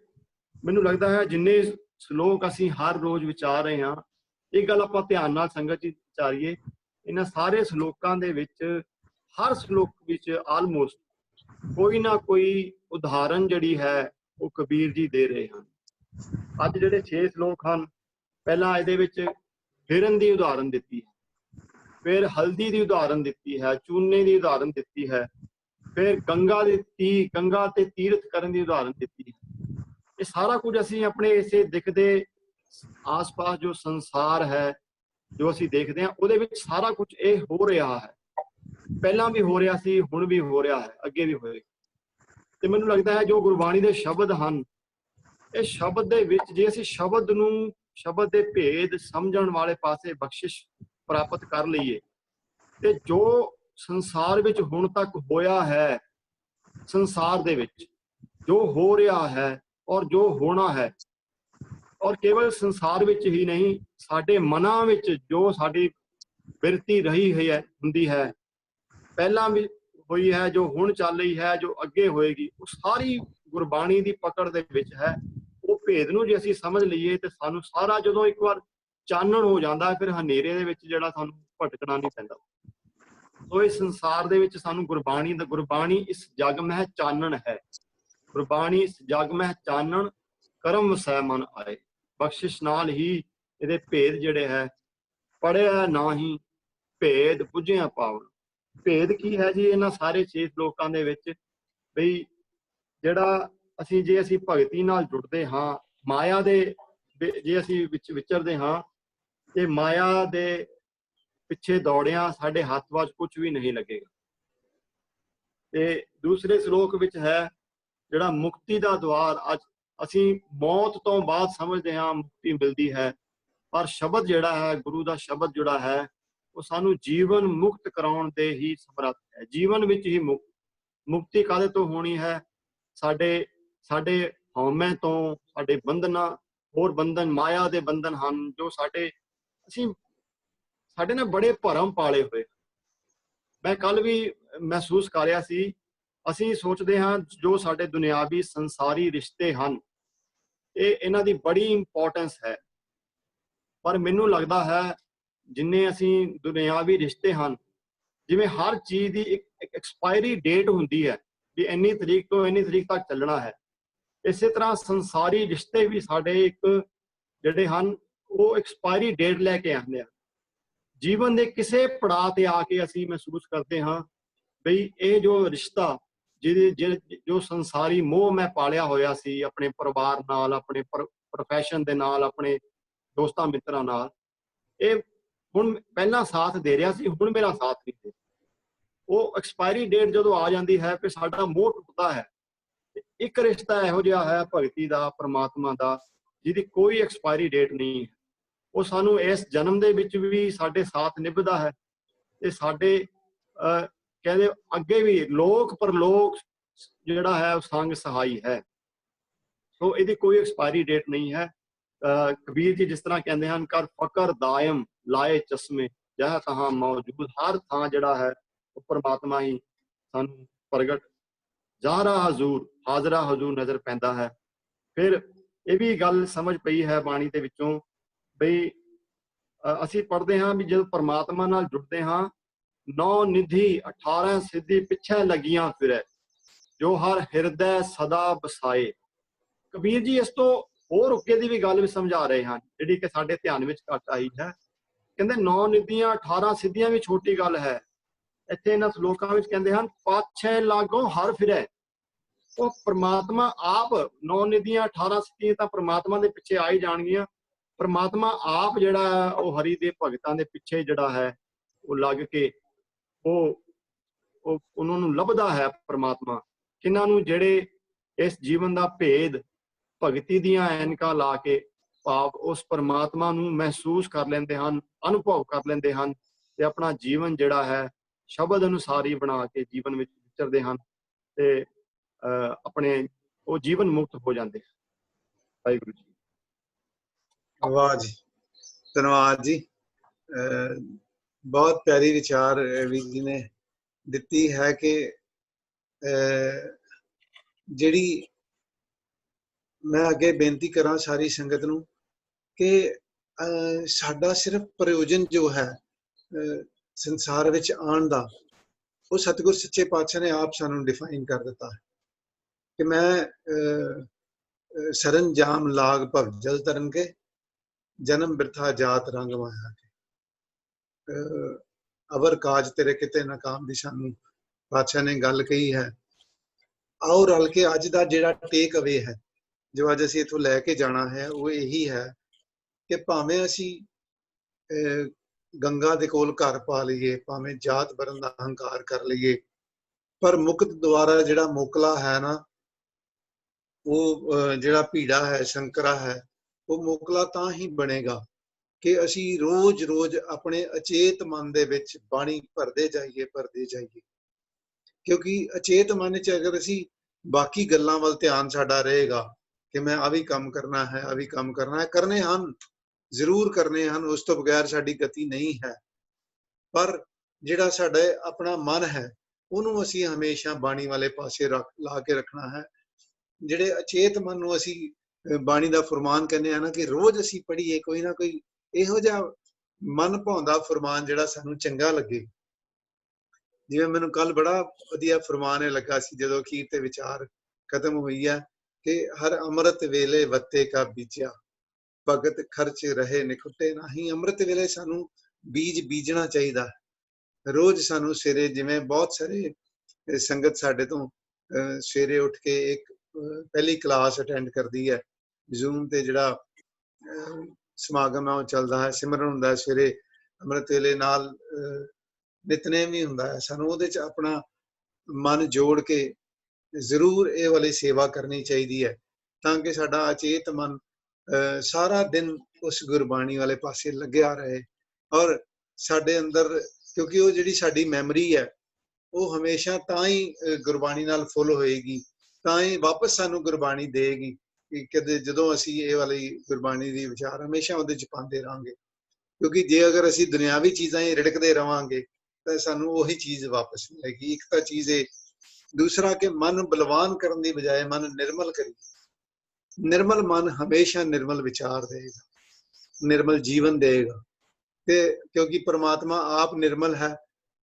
ਮੈਨੂੰ ਲੱਗਦਾ ਹੈ ਜਿੰਨੇ ਸ਼ਲੋਕ ਅਸੀਂ ਹਰ ਰੋਜ਼ ਵਿਚਾਰ ਰਹੇ ਹਾਂ, ਇਹ ਗੱਲ ਆਪਾਂ ਧਿਆਨ ਨਾਲ ਸੰਗਤ ਜੀ ਵਿਚਾਰੀਏ। ਇਹਨਾਂ ਸਾਰੇ ਸ਼ਲੋਕਾਂ ਦੇ ਵਿੱਚ, ਹਰ ਸ਼ਲੋਕ ਵਿੱਚ ਆਲਮੋਸਟ ਕੋਈ ਨਾ ਕੋਈ ਉਦਾਹਰਨ ਜਿਹੜੀ ਹੈ ਉਹ ਕਬੀਰ ਜੀ ਦੇ ਰਹੇ ਹਨ। ਅੱਜ ਜਿਹੜੇ 6 ਸ਼ਲੋਕ ਹਨ, ਪਹਿਲਾਂ ਇਹਦੇ ਵਿੱਚ ਹਿਰਨ ਦੀ ਉਦਾਹਰਨ ਦਿੱਤੀ ਹੈ, ਫਿਰ ਹਲਦੀ ਦੀ ਉਦਾਹਰਨ ਦਿੱਤੀ ਹੈ, ਚੂਨੇ ਦੀ ਉਦਾਹਰਨ ਦਿੱਤੀ ਹੈ, ਫਿਰ ਗੰਗਾ ਤੇ ਤੀਰਥ ਕਰਨ ਦੀ ਉਦਾਹਰਨ ਦਿੱਤੀ ਹੈ। ਇਹ ਸਾਰਾ ਕੁਝ ਅਸੀਂ ਆਪਣੇ ਇਸੇ ਦਿਖਦੇ ਆਸ-ਪਾਸ ਜੋ ਸੰਸਾਰ ਹੈ, ਜੋ ਅਸੀਂ ਦੇਖਦੇ ਹਾਂ, ਉਹਦੇ ਵਿੱਚ ਸਾਰਾ ਕੁਝ ਇਹ ਹੋ ਰਿਹਾ ਹੈ। ਪਹਿਲਾਂ ਵੀ ਹੋ ਰਿਹਾ ਸੀ, ਹੁਣ ਵੀ ਹੋ ਰਿਹਾ ਹੈ, ਅੱਗੇ ਵੀ ਹੋਏਗਾ। ਤੇ ਮੈਨੂੰ ਲੱਗਦਾ ਹੈ ਜੋ ਗੁਰਬਾਣੀ ਦੇ ਸ਼ਬਦ ਹਨ, ਇਹ ਸ਼ਬਦ ਦੇ ਵਿੱਚ ਜੇ ਅਸੀਂ ਸ਼ਬਦ ਦੇ ਭੇਦ ਸਮਝਣ ਵਾਲੇ ਪਾਸੇ ਬਖਸ਼ਿਸ਼ ਪ੍ਰਾਪਤ ਕਰ ਲਈਏ, ਤੇ ਜੋ ਸੰਸਾਰ ਵਿੱਚ ਹੁਣ ਤੱਕ ਹੋਇਆ ਹੈ, ਸੰਸਾਰ ਦੇ ਵਿੱਚ ਜੋ ਹੋ ਰਿਹਾ ਹੈ ਔਰ ਜੋ ਹੋਣਾ ਹੈ, ਔਰ ਕੇਵਲ ਸੰਸਾਰ ਵਿੱਚ ਹੀ ਨਹੀਂ, ਸਾਡੇ ਮਨਾਂ ਵਿੱਚ ਜੋ ਸਾਡੀ ਬਿਰਤੀ ਰਹੀ ਹੁੰਦੀ ਹੈ, ਪਹਿਲਾਂ ਵੀ ਹੋਈ ਹੈ, ਜੋ ਹੁਣ ਚੱਲ ਰਹੀ ਹੈ, ਜੋ ਅੱਗੇ ਹੋਏਗੀ, ਉਹ ਸਾਰੀ ਗੁਰਬਾਣੀ ਦੀ ਪਕੜ ਦੇ ਵਿੱਚ ਹੈ। ਉਹ ਭੇਦ ਨੂੰ ਜੇ ਅਸੀਂ ਸਮਝ ਲਈਏ ਤੇ ਸਾਨੂੰ ਸਾਰਾ, ਜਦੋਂ ਇੱਕ ਵਾਰ ਚਾਨਣ ਹੋ ਜਾਂਦਾ, ਫਿਰ ਹਨੇਰੇ ਦੇ ਵਿੱਚ ਜਿਹੜਾ ਸਾਨੂੰ ਭਟਕਣਾ ਨਹੀਂ ਪੈਂਦਾ। ਸੋ ਇਸ ਸੰਸਾਰ ਦੇ ਵਿੱਚ ਸਾਨੂੰ ਗੁਰਬਾਣੀ ਇਸ ਜਗ ਮਹਿ ਚਾਨਣ ਹੈ। ਗੁਰਬਾਣੀ ਇਸ ਜਗ ਮਹਿ ਚਾਨਣ ਕਰਮ ਵਸੈ ਮਨ ਆਏ। ਬਖਸ਼ਿਸ਼ ਨਾਲ ਹੀ ਇਹਦੇ ਭੇਦ ਜਿਹੜੇ ਹੈ, ਪੜਿਆ ਨਾਹੀਂ ਭੇਦ ਬੁੱਝਿਆ ਪਾਵਨ। ਭੇਦ ਕੀ ਹੈ ਜੀ ਇਹਨਾਂ ਸਾਰੇ 6 ਸ਼ਲੋਕਾਂ ਦੇ ਵਿੱਚ? ਬਈ ਜਿਹੜਾ ਜੇ ਅਸੀਂ ਭਗਤੀ ਨਾਲ ਜੁੜਦੇ ਹਾਂ, ਮਾਇਆ ਦੇ ਜੇ ਅਸੀਂ ਵਿਚਰਦੇ ਹਾਂ, ਤੇ ਮਾਇਆ ਦੇ ਪਿੱਛੇ ਦੌੜਿਆਂ ਸਾਡੇ ਹੱਥ ਵਿੱਚ ਕੁਝ ਵੀ ਨਹੀਂ ਲੱਗੇਗਾ। ਤੇ ਦੂਸਰੇ ਸ਼ਲੋਕ ਵਿੱਚ ਹੈ ਜਿਹੜਾ ਮੁਕਤੀ ਦਾ ਦੁਆਰ। ਅੱਜ ਅਸੀਂ ਮੌਤ ਤੋਂ ਬਾਅਦ ਸਮਝਦੇ ਹਾਂ ਮੁਕਤੀ ਮਿਲਦੀ ਹੈ, ਪਰ ਸ਼ਬਦ ਜਿਹੜਾ ਹੈ, ਗੁਰੂ ਦਾ ਸ਼ਬਦ ਜਿਹੜਾ ਹੈ, ਉਹ ਸਾਨੂੰ ਜੀਵਨ ਮੁਕਤ ਕਰਾਉਣ ਦੇ ਹੀ ਸਮਰੱਥ ਹੈ। ਜੀਵਨ ਵਿੱਚ ਹੀ ਮੁਕਤੀ ਕਾਹਦੇ ਤੋਂ ਹੋਣੀ ਹੈ? ਸਾਡੇ ਹਉਮੈ ਤੋਂ, ਸਾਡੇ ਬੰਧਨਾਂ, ਹੋਰ ਬੰਧਨ ਮਾਇਆ ਦੇ ਬੰਧਨ ਹਨ ਜੋ ਸਾਡੇ ਨਾਲ ਬੜੇ ਭਰਮ ਪਾਲੇ ਹੋਏ। ਮੈਂ ਕੱਲ ਵੀ ਮਹਿਸੂਸ ਕਰ ਰਿਹਾ ਸੀ, ਅਸੀਂ ਸੋਚਦੇ ਹਾਂ ਜੋ ਸਾਡੇ ਦੁਨਿਆਵੀ ਸੰਸਾਰੀ ਰਿਸ਼ਤੇ ਹਨ, ਇਹਨਾਂ ਦੀ ਬੜੀ ਇੰਪੋਰਟੈਂਸ ਹੈ, ਪਰ ਮੈਨੂੰ ਲੱਗਦਾ ਹੈ ਜਿੰਨੇ ਅਸੀਂ ਦੁਨਿਆਵੀ ਰਿਸ਼ਤੇ ਹਨ, ਜਿਵੇਂ ਹਰ ਚੀਜ਼ ਦੀ ਇੱਕ ਐਕਸਪਾਇਰੀ ਡੇਟ ਹੁੰਦੀ ਹੈ ਵੀ ਇੰਨੀ ਤਰੀਕ ਤੋਂ ਇੰਨੀ ਤਰੀਕ ਤੱਕ ਚੱਲਣਾ ਹੈ, ਇਸੇ ਤਰ੍ਹਾਂ ਸੰਸਾਰੀ ਰਿਸ਼ਤੇ ਵੀ ਸਾਡੇ ਜਿਹੜੇ ਹਨ ਉਹ ਐਕਸਪਾਇਰੀ ਡੇਟ ਲੈ ਕੇ ਆਉਂਦੇ ਆ। ਜੀਵਨ ਦੇ ਕਿਸੇ ਪੜਾਅ ਤੇ ਆ ਕੇ ਅਸੀਂ ਮਹਿਸੂਸ ਕਰਦੇ ਹਾਂ ਬਈ ਇਹ ਜੋ ਰਿਸ਼ਤਾ ਜੋ ਸੰਸਾਰੀ ਮੋਹ ਮੈਂ ਪਾਲਿਆ ਹੋਇਆ ਸੀ, ਆਪਣੇ ਪਰਿਵਾਰ ਨਾਲ, ਆਪਣੇ ਪ੍ਰੋਫੈਸ਼ਨ ਦੇ ਨਾਲ, ਆਪਣੇ ਦੋਸਤਾਂ ਮਿੱਤਰਾਂ ਨਾਲ, ਇਹ ਹੁਣ ਪਹਿਲਾਂ ਸਾਥ ਦੇ ਰਿਹਾ ਸੀ, ਹੁਣ ਮੇਰਾ ਸਾਥ ਨਹੀਂ ਦੇ। ਉਹ ਐਕਸਪਾਇਰੀ ਡੇਟ ਜਦੋਂ ਆ ਜਾਂਦੀ ਹੈ ਫਿਰ ਸਾਡਾ ਮੋਹ ਟੁੱਟਦਾ ਹੈ। ਇੱਕ ਰਿਸ਼ਤਾ ਇਹੋ ਜਿਹਾ ਹੈ ਭਗਤੀ ਦਾ, ਪ੍ਰਮਾਤਮਾ ਦਾ, ਜਿਹਦੀ ਕੋਈ ਐਕਸਪਾਇਰੀ ਡੇਟ ਨਹੀਂ ਹੈ। ਉਹ ਸਾਨੂੰ ਇਸ ਜਨਮ ਦੇ ਵਿੱਚ ਵੀ ਸਾਡੇ ਸਾਥ ਨਿਭਦਾ ਹੈ ਤੇ ਸਾਡੇ ਕਹਿੰਦੇ ਅੱਗੇ ਵੀ ਲੋਕ ਪਰਲੋਕ ਜਿਹੜਾ ਹੈ ਉਹ ਸੰਗ ਸਹਾਈ ਹੈ। ਸੋ ਇਹਦੀ ਕੋਈ ਐਕਸਪਾਇਰੀ ਡੇਟ ਨਹੀਂ ਹੈ। ਕਬੀਰ ਜੀ ਜਿਸ ਤਰ੍ਹਾਂ ਕਹਿੰਦੇ ਹਨ, ਕਰ ਫਕਰ ਦਾਇਮ ਲਾਏ ਚਸ਼ਮੇ ਜਹ ਤਹਾਂ ਮੌਜੂਦ। ਹਰ ਥਾਂ ਜਿਹੜਾ ਹੈ ਉਹ ਪਰਮਾਤਮਾ ਹੀ ਸਾਨੂੰ ਪ੍ਰਗਟ ਹਾਜ਼ਰਾ ਹਜ਼ੂਰ ਨਜ਼ਰ ਪੈਂਦਾ ਹੈ। ਫਿਰ ਇਹ ਵੀ ਗੱਲ ਸਮਝ ਪਈ ਹੈ ਬਾਣੀ ਦੇ ਵਿੱਚੋਂ ਬਈ ਅਸੀਂ ਪੜ੍ਹਦੇ ਹਾਂ ਵੀ ਜਦੋਂ ਪਰਮਾਤਮਾ ਨਾਲ ਜੁੜਦੇ ਹਾਂ, 9 ਨਿਧੀ 18 ਸਿੱਧੀ ਪਿੱਛੇ ਲੱਗੀਆਂ ਫਿਰੈ, ਜੋ ਹਰ ਹਿਰਦੈ ਸਦਾ ਬਸਾਏ। ਕਬੀਰ ਜੀ ਇਸ ਤੋਂ ਹੋਰ ਉੱਕੇ ਦੀ ਵੀ ਗੱਲ ਵੀ ਸਮਝਾ ਰਹੇ ਹਨ, ਜਿਹੜੀ ਕਿ ਸਾਡੇ ਧਿਆਨ ਵਿੱਚ ਘੱਟ ਆਈ ਹੈ। ਕਹਿੰਦੇ 9 ਨਿਧੀਆਂ 18 ਸਿੱਧੀਆਂ ਵੀ ਛੋਟੀ ਗੱਲ ਹੈ। ਇੱਥੇ ਇਹਨਾਂ ਸ਼ਲੋਕਾਂ ਵਿੱਚ ਕਹਿੰਦੇ ਹਨ, ਪਾਛੈ ਲਾਗੋਂ ਹਰ ਫਿਰੈ। ਉਹ ਪ੍ਰਮਾਤਮਾ ਆਪ 9 ਨਿਧੀਆਂ 18 ਸਿੱਧੀਆਂ ਤਾਂ ਪ੍ਰਮਾਤਮਾ ਦੇ ਪਿੱਛੇ ਆ ਹੀ ਜਾਣਗੀਆਂ, परमात्मा आप ਜਿਹੜਾ ਉਹ ਹਰੀ ਦੇ ਭਗਤਾਂ ਦੇ ਪਿੱਛੇ ਜਿਹੜਾ ਹੈ ਉਹ ਲੱਗ ਕੇ ਉਹ ਉਹਨਾਂ ਨੂੰ ਲੱਭਦਾ ਹੈ परमात्मा, ਕਿਨਾਂ ਨੂੰ ਜਿਹੜੇ ਇਸ ਜੀਵਨ ਦਾ ਭੇਦ ਭਗਤੀ ਦੀਆਂ ਐਨਕਾਂ ਲਾ ਕੇ ਭਾਵ ਉਸ परमात्मा ਨੂੰ ਮਹਿਸੂਸ ਕਰ ਲੈਂਦੇ ਹਨ, ਅਨੁਭਵ ਕਰ ਲੈਂਦੇ ਹਨ ਤੇ ਆਪਣਾ ਜੀਵਨ ਜਿਹੜਾ ਹੈ ਸ਼ਬਦ ਅਨੁਸਾਰ ਹੀ ਬਣਾ ਕੇ ਜੀਵਨ ਵਿੱਚ ਵਿਚਰਦੇ ਹਨ ਤੇ ਆਪਣੇ ਉਹ ਜੀਵਨ ਮੁਕਤ ਹੋ ਜਾਂਦੇ ਹਨ। ਵਾਹਿਗੁਰੂ ਜੀ। वाह जी, धन्यवाद जी। बहुत प्यारी विचार वीर जी ने दिती है कि जिहड़ी मैं अगे बेनती करा सारी संगत नूं कि साडा सिर्फ प्रयोजन जो है संसार विच आउण दा वो सतगुर सच्चे पातशाह ने आप सानूं डिफाइन कर दिता है कि मैं सरंजाम लाग भव जल तरन के जन्म बिरथा जात रंग माया के अवर काज तेरे किते नाकाम दी सानूं पातशाह ने गल कही है। आओ रल के अज दा जिहड़ा टेक अवे है जो अज असीं इथों लैके जाना है वो यही है कि भावें असीं गंगा दे कोल घर पा लईए, भावें जात बरन दा अहंकार कर लईए, पर मुक्त द्वारा जिहड़ा मोकला है ना वो जिहड़ा भीड़ा है शंकरा है वो मोकला तां ही बनेगा कि असी रोज रोज अपने अचेत मन दे विच बाणी भरदे जाइए क्योंकि अचेत मन च अगर असी बाकी गल्लां वल ध्यान साडा रहेगा कि मैं आ भी काम करना है, आ भी काम करना है, करने हन जरूर करने हन, उस तो बगैर साडी गति नहीं है, पर जिहड़ा साडा अपना मन है उहनूं असी हमेशा बाणी वाले पासे ला के रखना है। जिहड़े अचेत मन नूं असी बाणी दा फरमान कहने आ ना कि रोज असी पढ़ीए कोई ना कोई इहो जिहा मन भाउंदा फरमान जिहड़ा सानूं चंगा लगे। जिवें मैनूं कल बड़ा वधिया फरमान लगा सी जदों अखीर ते विचार खत्म हुई है कि हर अमृत वेले वत्ते का बीजा भगत खर्च रहे निखुटे नहीं। अमृत वेले सानूं बीज बीजना चाहिदा है। रोज सानूं सवेरे जिवें बहुत सारे संगत साडे तो सवेरे उठ के एक पहली क्लास अटेंड करदी है, जूम ते जिहड़ा समागम है वो चलदा है, सिमरन हुंदा है सवेरे, अमृत वेले नाल नितनेम भी हुंदा है। सानूं उहदे च अपना मन जोड़ के जरूर ये वाली सेवा करनी चाहिदी है तां कि साडा अचेत मन सारा दिन उस गुरबाणी वाले पासे लग्या रहे और साडे अंदर, क्योंकि वो जिहड़ी साडी मैमरी है वो हमेशा तां ही गुरबाणी नाल फुल होएगी, तां ही वापस सानूं गुरबाणी देगी कि कदे जदों असीं ये वाली गुरबाणी दी विचार हमेशा उहदे च पांदे रहांगे। क्योंकि जे अगर असीं दुनियावी चीज़ां ही रिड़कदे रहांगे तां सानूं ओही चीज़ वापस मिलेगी। एक तां चीज़ है, दूसरा कि मन बलवान करन दी बजाय मन निर्मल करिए। निर्मल मन हमेशा निर्मल विचार देगा, निर्मल जीवन देगा ते क्योंकि परमात्मा आप निर्मल है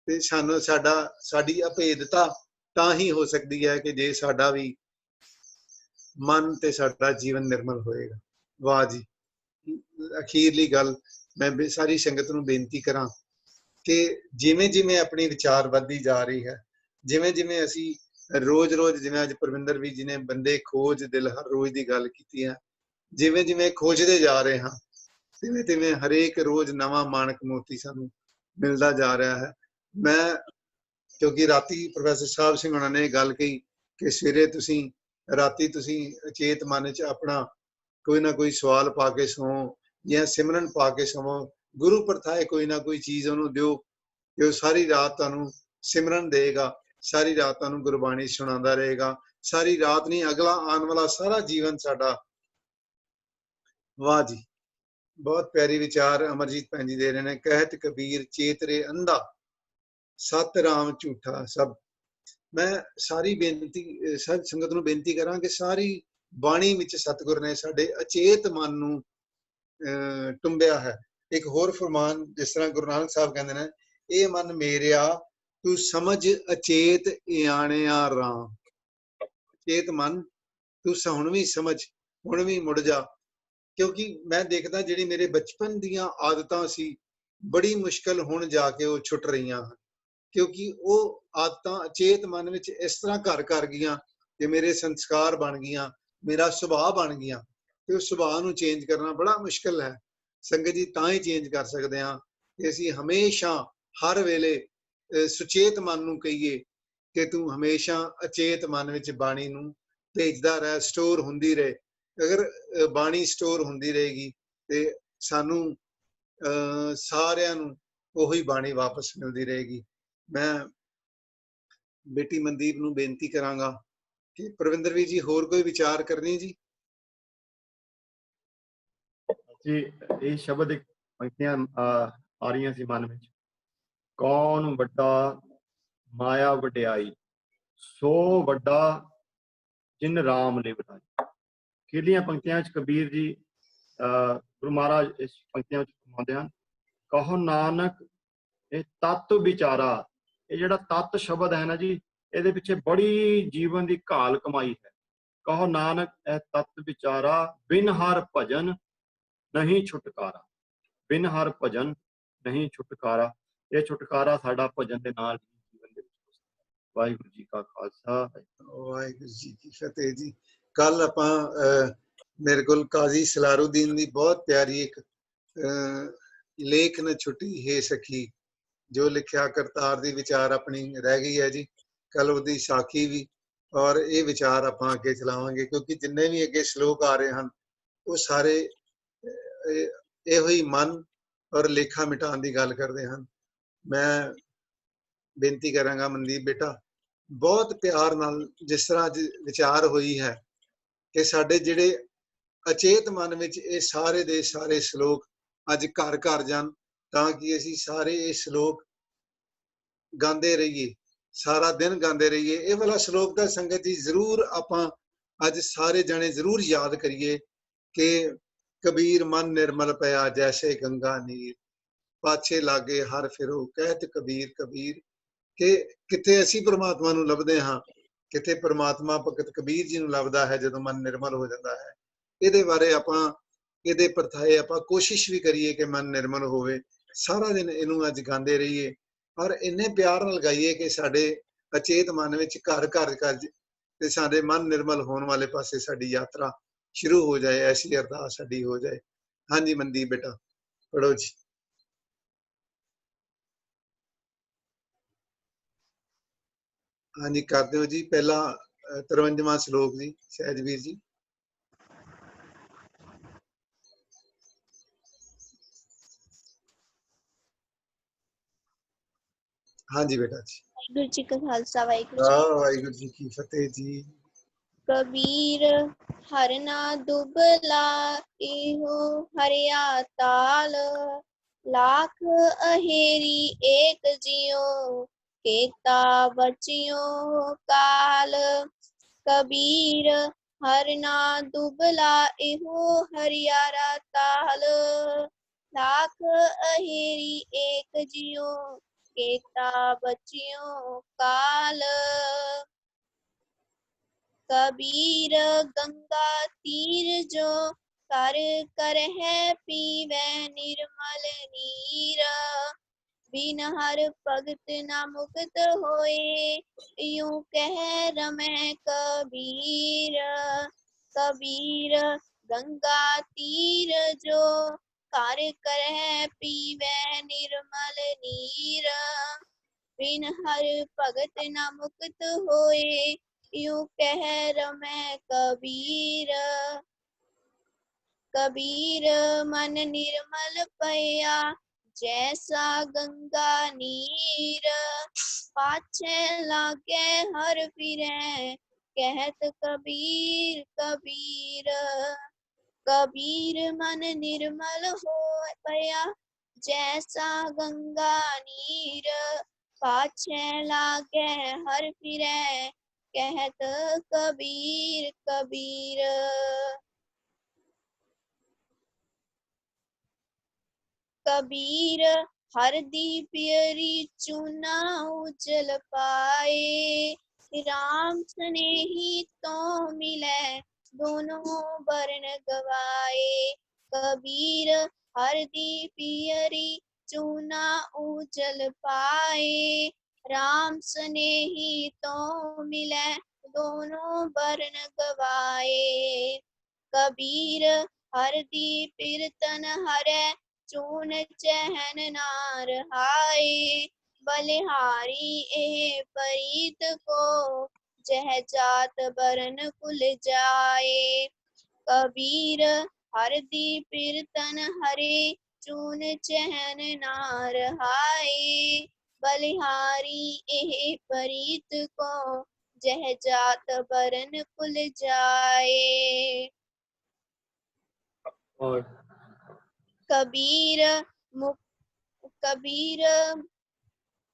ते सानूं साडी अभेदता तां ही हो सकती है कि जे साडा भी मन ते साडा जीवन निर्मल होएगा। वाह जी। अखीरली गल मैं सारी संगत नूं बेनती करां कि जिवें जिवें अपनी विचार वधदी जा रही है, जिवें जिवें असी रोज रोज जिवें अज परविंदर भी जी ने बंदे खोज दिल हर रोज की गल की है, जिवें जिवें खोजते जा रहे हैं तिवें तिवें हरेक रोज नवा माणक मोती सानूं मिलता जा रहा है। मैं क्योंकि राती प्रोफैसर साहब सिंह उन्होंने ने गल कही कि सवेरे तुसीं राती तुसीं अचेत मन च अपना कोई ना कोई सवाल पा के सो या सिमरन पा के सो, गुरु प्रथाए कोई ना कोई चीज़ उन्होंने दिओ कि सारी रात तुहानूं सिमरन देगा, सारी रात तुहानूं गुरबाणी सुणांदा रहेगा, सारी रात नहीं अगला आने वाला सारा जीवन साडा। वाह जी, बहुत प्यारी विचार अमरजीत भैन जी दे रहे हैं। कहत कबीर चेतरे अंधा सत राम झूठा सब। मैं सारी बेनती सब संगत नूं बेनती करा कि सारी बाणी विच सतगुर ने साडे अचेत मन नूं टुंबिया है। एक होर फरमान जिस तरह गुरु नानक साहब कहंदे ने, ए मन मेरिया तू समझ अचेत इयाणिया राम। अचेत मन तू हुण भी समझ, हुण भी मुड़ जा। क्योंकि मैं देखदा जिहड़ी मेरे बचपन दियां आदतां सी बड़ी मुश्किल हुण जाके वो छुट रहीआं हन, क्योंकि वो आदतां अचेत मन विच इस तरह घर कर गईयां कि मेरे संस्कार बन गईयां, मेरा सुभाव बन गया ਤੇ ਉਸ ਸੁਭਾਅ ਨੂੰ ਚੇਂਜ ਕਰਨਾ ਬੜਾ ਮੁਸ਼ਕਲ ਹੈ। ਸੰਗਤ ਜੀ ਤਾਂ ਹੀ ਚੇਂਜ ਕਰ ਸਕਦੇ ਹਾਂ ਕਿ ਅਸੀਂ ਹਮੇਸ਼ਾ ਹਰ ਵੇਲੇ ਸੁਚੇਤ ਮਨ ਨੂੰ ਕਹੀਏ ਕਿ ਤੂੰ ਹਮੇਸ਼ਾ ਅਚੇਤ ਮਨ ਵਿੱਚ ਬਾਣੀ ਨੂੰ ਭੇਜਦਾ ਰਹਿ, ਸਟੋਰ ਹੁੰਦੀ ਰਹੇ। ਅਗਰ ਬਾਣੀ ਸਟੋਰ ਹੁੰਦੀ ਰਹੇਗੀ ਤੇ ਸਾਨੂੰ ਸਾਰਿਆਂ ਨੂੰ ਉਹੀ ਬਾਣੀ ਵਾਪਸ ਮਿਲਦੀ ਰਹੇਗੀ। ਮੈਂ ਬੇਟੀ ਮਨਦੀਪ ਨੂੰ ਬੇਨਤੀ ਕਰਾਂਗਾ ਕਿ ਪ੍ਰਵਿੰਦਰ ਵੀਰ ਜੀ ਹੋਰ ਕੋਈ ਵਿਚਾਰ ਕਰਨੀ ਜੀ। ਜੀ ਇਹ ਸ਼ਬਦ ਇੱਕ ਪੰਕਤੀਆਂ ਆ ਰਹੀਆਂ ਸੀ ਮਨ ਵਿੱਚ। ਕੌਣ ਵੱਡਾ ਮਾਇਆ ਵਡਿਆਈ, ਸੋ ਵੱਡਾ ਜਿਨ ਰਾਮ ਲਿਵ ਲਾਈ। ਖੇਲੀਆਂ ਪੰਕਤੀਆਂ ਵਿੱਚ ਕਬੀਰ ਜੀ ਗੁਰੂ ਮਹਾਰਾਜ ਇਸ ਪੰਕਤੀਆਂ ਵਿੱਚ ਫਰਮਾਉਂਦੇ ਹਨ, ਕਹੋ ਨਾਨਕ ਇਹ ਤਤ ਵਿਚਾਰਾ। ਇਹ ਜਿਹੜਾ ਤਤ ਸ਼ਬਦ ਹੈ ਨਾ ਜੀ, ਇਹਦੇ ਪਿੱਛੇ ਬੜੀ ਜੀਵਨ ਦੀ ਘਾਲ ਕਮਾਈ ਹੈ। ਕਹੋ ਨਾਨਕ ਇਹ ਤਤ ਵਿਚਾਰਾ, ਬਿਨ ਹਰ ਭਜਨ ਨਹੀਂ ਛੁਟਕਾਰਾ। ਬਿਨ ਹਰ ਭਜਨ ਨਹੀਂ ਛੁਟਕਾਰਾ। ਇਹ ਛੁਟਕਾਰਾ ਸਾਡਾ ਭਜਨ ਦੇ ਨਾਲ ਜੀਵਨ ਦੇ ਵਿੱਚ। ਵਾਹਿਗੁਰੂ ਜੀ ਕਾ ਖਾਲਸਾ, ਵਾਹਿਗੁਰੂ ਜੀ ਕੀ ਫਤਿਹ ਜੀ। ਕੱਲ ਆਪਾਂ ਮੇਰੇ ਕੋਲ ਕਾਜ਼ੀ ਸਲਾਰੂਦੀਨ ਦੀ ਬਹੁਤ ਪਿਆਰੀ ਇੱਕ ਲੇਖ ਨ ਛੁੱਟੀ ਹੈ ਸਖੀ, ਜੋ ਲਿਖਿਆ ਕਰਤਾਰ ਦੀ ਵਿਚਾਰ ਆਪਣੀ ਰਹਿ ਗਈ ਹੈ ਜੀ। ਕੱਲ ਉਹਦੀ ਸਾਖੀ ਵੀ, ਔਰ ਇਹ ਵਿਚਾਰ ਆਪਾਂ ਅੱਗੇ ਚਲਾਵਾਂਗੇ, ਕਿਉਂਕਿ ਜਿੰਨੇ ਵੀ ਅੱਗੇ ਸ਼ਲੋਕ ਆ ਰਹੇ ਹਨ ਉਹ ਸਾਰੇ ਇਹੋ ਹੀ ਮਨ ਔਰ ਲੇਖਾ ਮਿਟਾਉਣ ਦੀ ਗੱਲ ਕਰਦੇ ਹਨ। ਮੈਂ ਬੇਨਤੀ ਕਰਾਂਗਾ ਮਨਦੀਪ ਬੇਟਾ, ਬਹੁਤ ਪਿਆਰ ਨਾਲ ਜਿਸ ਤਰ੍ਹਾਂ ਅੱਜ ਵਿਚਾਰ ਹੋਈ ਹੈ ਕਿ ਸਾਡੇ ਜਿਹੜੇ ਅਚੇਤ ਮਨ ਵਿੱਚ ਇਹ ਸਾਰੇ ਦੇ ਸਾਰੇ ਸ਼ਲੋਕ ਅੱਜ ਘਰ ਘਰ ਜਾਣ, ਤਾਂ ਕਿ ਅਸੀਂ ਸਾਰੇ ਇਹ ਸ਼ਲੋਕ ਗਾਉਂਦੇ ਰਹੀਏ, ਸਾਰਾ ਦਿਨ ਗਾਉਂਦੇ ਰਹੀਏ। ਇਹ ਵਾਲਾ ਸ਼ਲੋਕ ਦਾ ਸੰਗਤ ਜੀ ਜ਼ਰੂਰ ਆਪਾਂ ਅੱਜ ਸਾਰੇ ਜਣੇ ਜ਼ਰੂਰ ਯਾਦ ਕਰੀਏ ਕਿ ਕਬੀਰ ਮਨ ਨਿਰਮਲ ਪਿਆ ਜੈਸੇ ਗੰਗਾ ਨੀਰ, ਪਾਛੇ ਲਾਗੇ ਹਰ ਫਿਰੋ ਕਹਿਤ ਕਬੀਰ ਕਬੀਰ। ਕਿ ਕਿੱਥੇ ਅਸੀਂ ਪ੍ਰਮਾਤਮਾ ਨੂੰ ਲੱਭਦੇ ਹਾਂ, ਕਿੱਥੇ ਪ੍ਰਮਾਤਮਾ ਭਗਤ ਕਬੀਰ ਜੀ ਨੂੰ ਲੱਭਦਾ ਹੈ ਜਦੋਂ ਮਨ ਨਿਰਮਲ ਹੋ ਜਾਂਦਾ ਹੈ। ਇਹਦੇ ਬਾਰੇ ਆਪਾਂ, ਇਹਦੇ ਪਰਥਾਏ ਆਪਾਂ ਕੋਸ਼ਿਸ਼ ਵੀ ਕਰੀਏ ਕਿ ਮਨ ਨਿਰਮਲ ਹੋਵੇ। ਸਾਰਾ ਦਿਨ ਇਹਨੂੰ ਅੱਜ ਗਾਉਂਦੇ ਰਹੀਏ ਔਰ ਇੰਨੇ ਪਿਆਰ ਨਾਲ ਗਾਈਏ ਕਿ ਸਾਡੇ ਅਚੇਤ ਮਨ ਵਿੱਚ ਘਰ ਘਰ ਘਰ ਤੇ ਸਾਡੇ ਮਨ ਨਿਰਮਲ ਹੋਣ ਵਾਲੇ ਪਾਸੇ ਸਾਡੀ ਯਾਤਰਾ ਸ਼ੁਰੂ ਹੋ ਜਾਏ। ਐਸੀ ਅਰਦਾਸ ਸਾਡੀ ਹੋ ਜਾਏ। ਹਾਂਜੀ ਮਨਦੀਪ ਬੇਟਾ ਪੜੋ ਜੀ। ਹਾਂਜੀ ਕਰ ਦਿਓ ਜੀ। ਪਹਿਲਾ 53ਵਾਂ ਸ਼ਲੋਕ ਜੀ ਸਹਿਜਵੀਰ ਜੀ। ਹਾਂਜੀ ਬੇਟਾ ਜੀ। ਵਾਹਿਗੁਰੂ ਜੀ ਕਾ ਖਾਲਸਾ, ਵਾਹਿਗੁਰੂ ਜੀ ਕੀ ਫਤਿਹ ਜੀ। ਕਬੀਰ ਹਰ ਨਾ ਦੁਬਲਾ, ਇਹੋ ਹਰਿਆ ਤਾਲ, ਲਾਖ ਅਹੇਰੀ ਏਕ ਜਿਉ, ਕੇਤਾ ਬਚਿਓ ਕਾਲ। ਕਬੀਰ ਹਰ ਨਾ ਦੁਬਲਾ, ਇਹੋ ਹਰਿਆਰਾ ਤਾਲ, ਲਾਖ ਅਹੇਰੀ ਏਕ ਜਿਉ, ਕੇਤਾ ਬਚਿਓ ਕਾਲ। कबीर गंगा तीर जो, कर कर है पीवै निर्मल नीर, बिन हर भगत न मुक्त होए, यूं कह रमै कबीर। कबीर गंगा तीर जो, कर कर है पीवै निर्मल नीर, बिन हर भगत न मुक्त होए, यूं कह रमै कबीर। कबीर मन निर्मल पया, जैसा गंगा नीर, पाछे लागे हर फिरै, कहत कबीर कबीर। कबीर मन निर्मल हो पया, जैसा गंगा नीर, पाछे लागे हर फिरै, कहत कबीर कबीर। कबीर हर दी पियरी चूना उजल पाए, राम स्नेही तो मिले दोनों बरन गवाए। कबीर हर दी पियरी चूना उजल पाए, राम स्नेही तो मिले दोनों बरन गवाए। कबीर हर दी पिर तन हरै चून चहन नार हाय बलिहारी एह परीत को जह जात बरन कुल जाए कबीर हर दी पिर तन हरे चून चहन नार हाय बलिहारी एह परीत को जह जात बरन कुल जाए और कबीर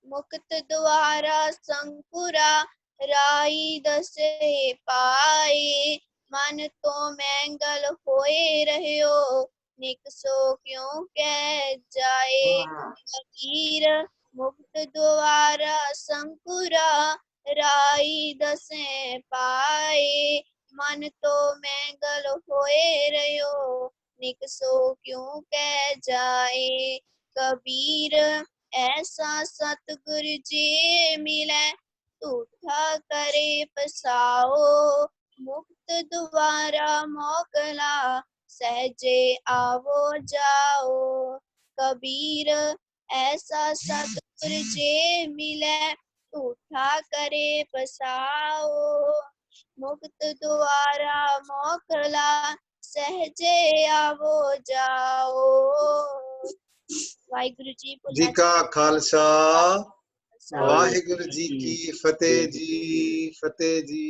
मुक्त द्वारा संकुरा राई दसे पाए मन तो मैंगल होए रह्यो निक सो क्यों कह जाए कबीर मुक्त द्वारा संकुरा राई दसे पाए मन तो मैंगल होए रह्यो निक सो क्यों कह जाए कबीर ऐसा सतगुर जी मिले तूठा करे पसाओ मुक्त द्वारा मोकला सहजे आवो जाओ कबीर ऐसा सतगुर जी मिले तूठा करे पसाओ मुक्त द्वारा मोकला सहजे आवो जाओ वाहिगुरु जी जी का खालसा वाहिगुरु वाहिगुरु जी की फतेह जी फतेह जी।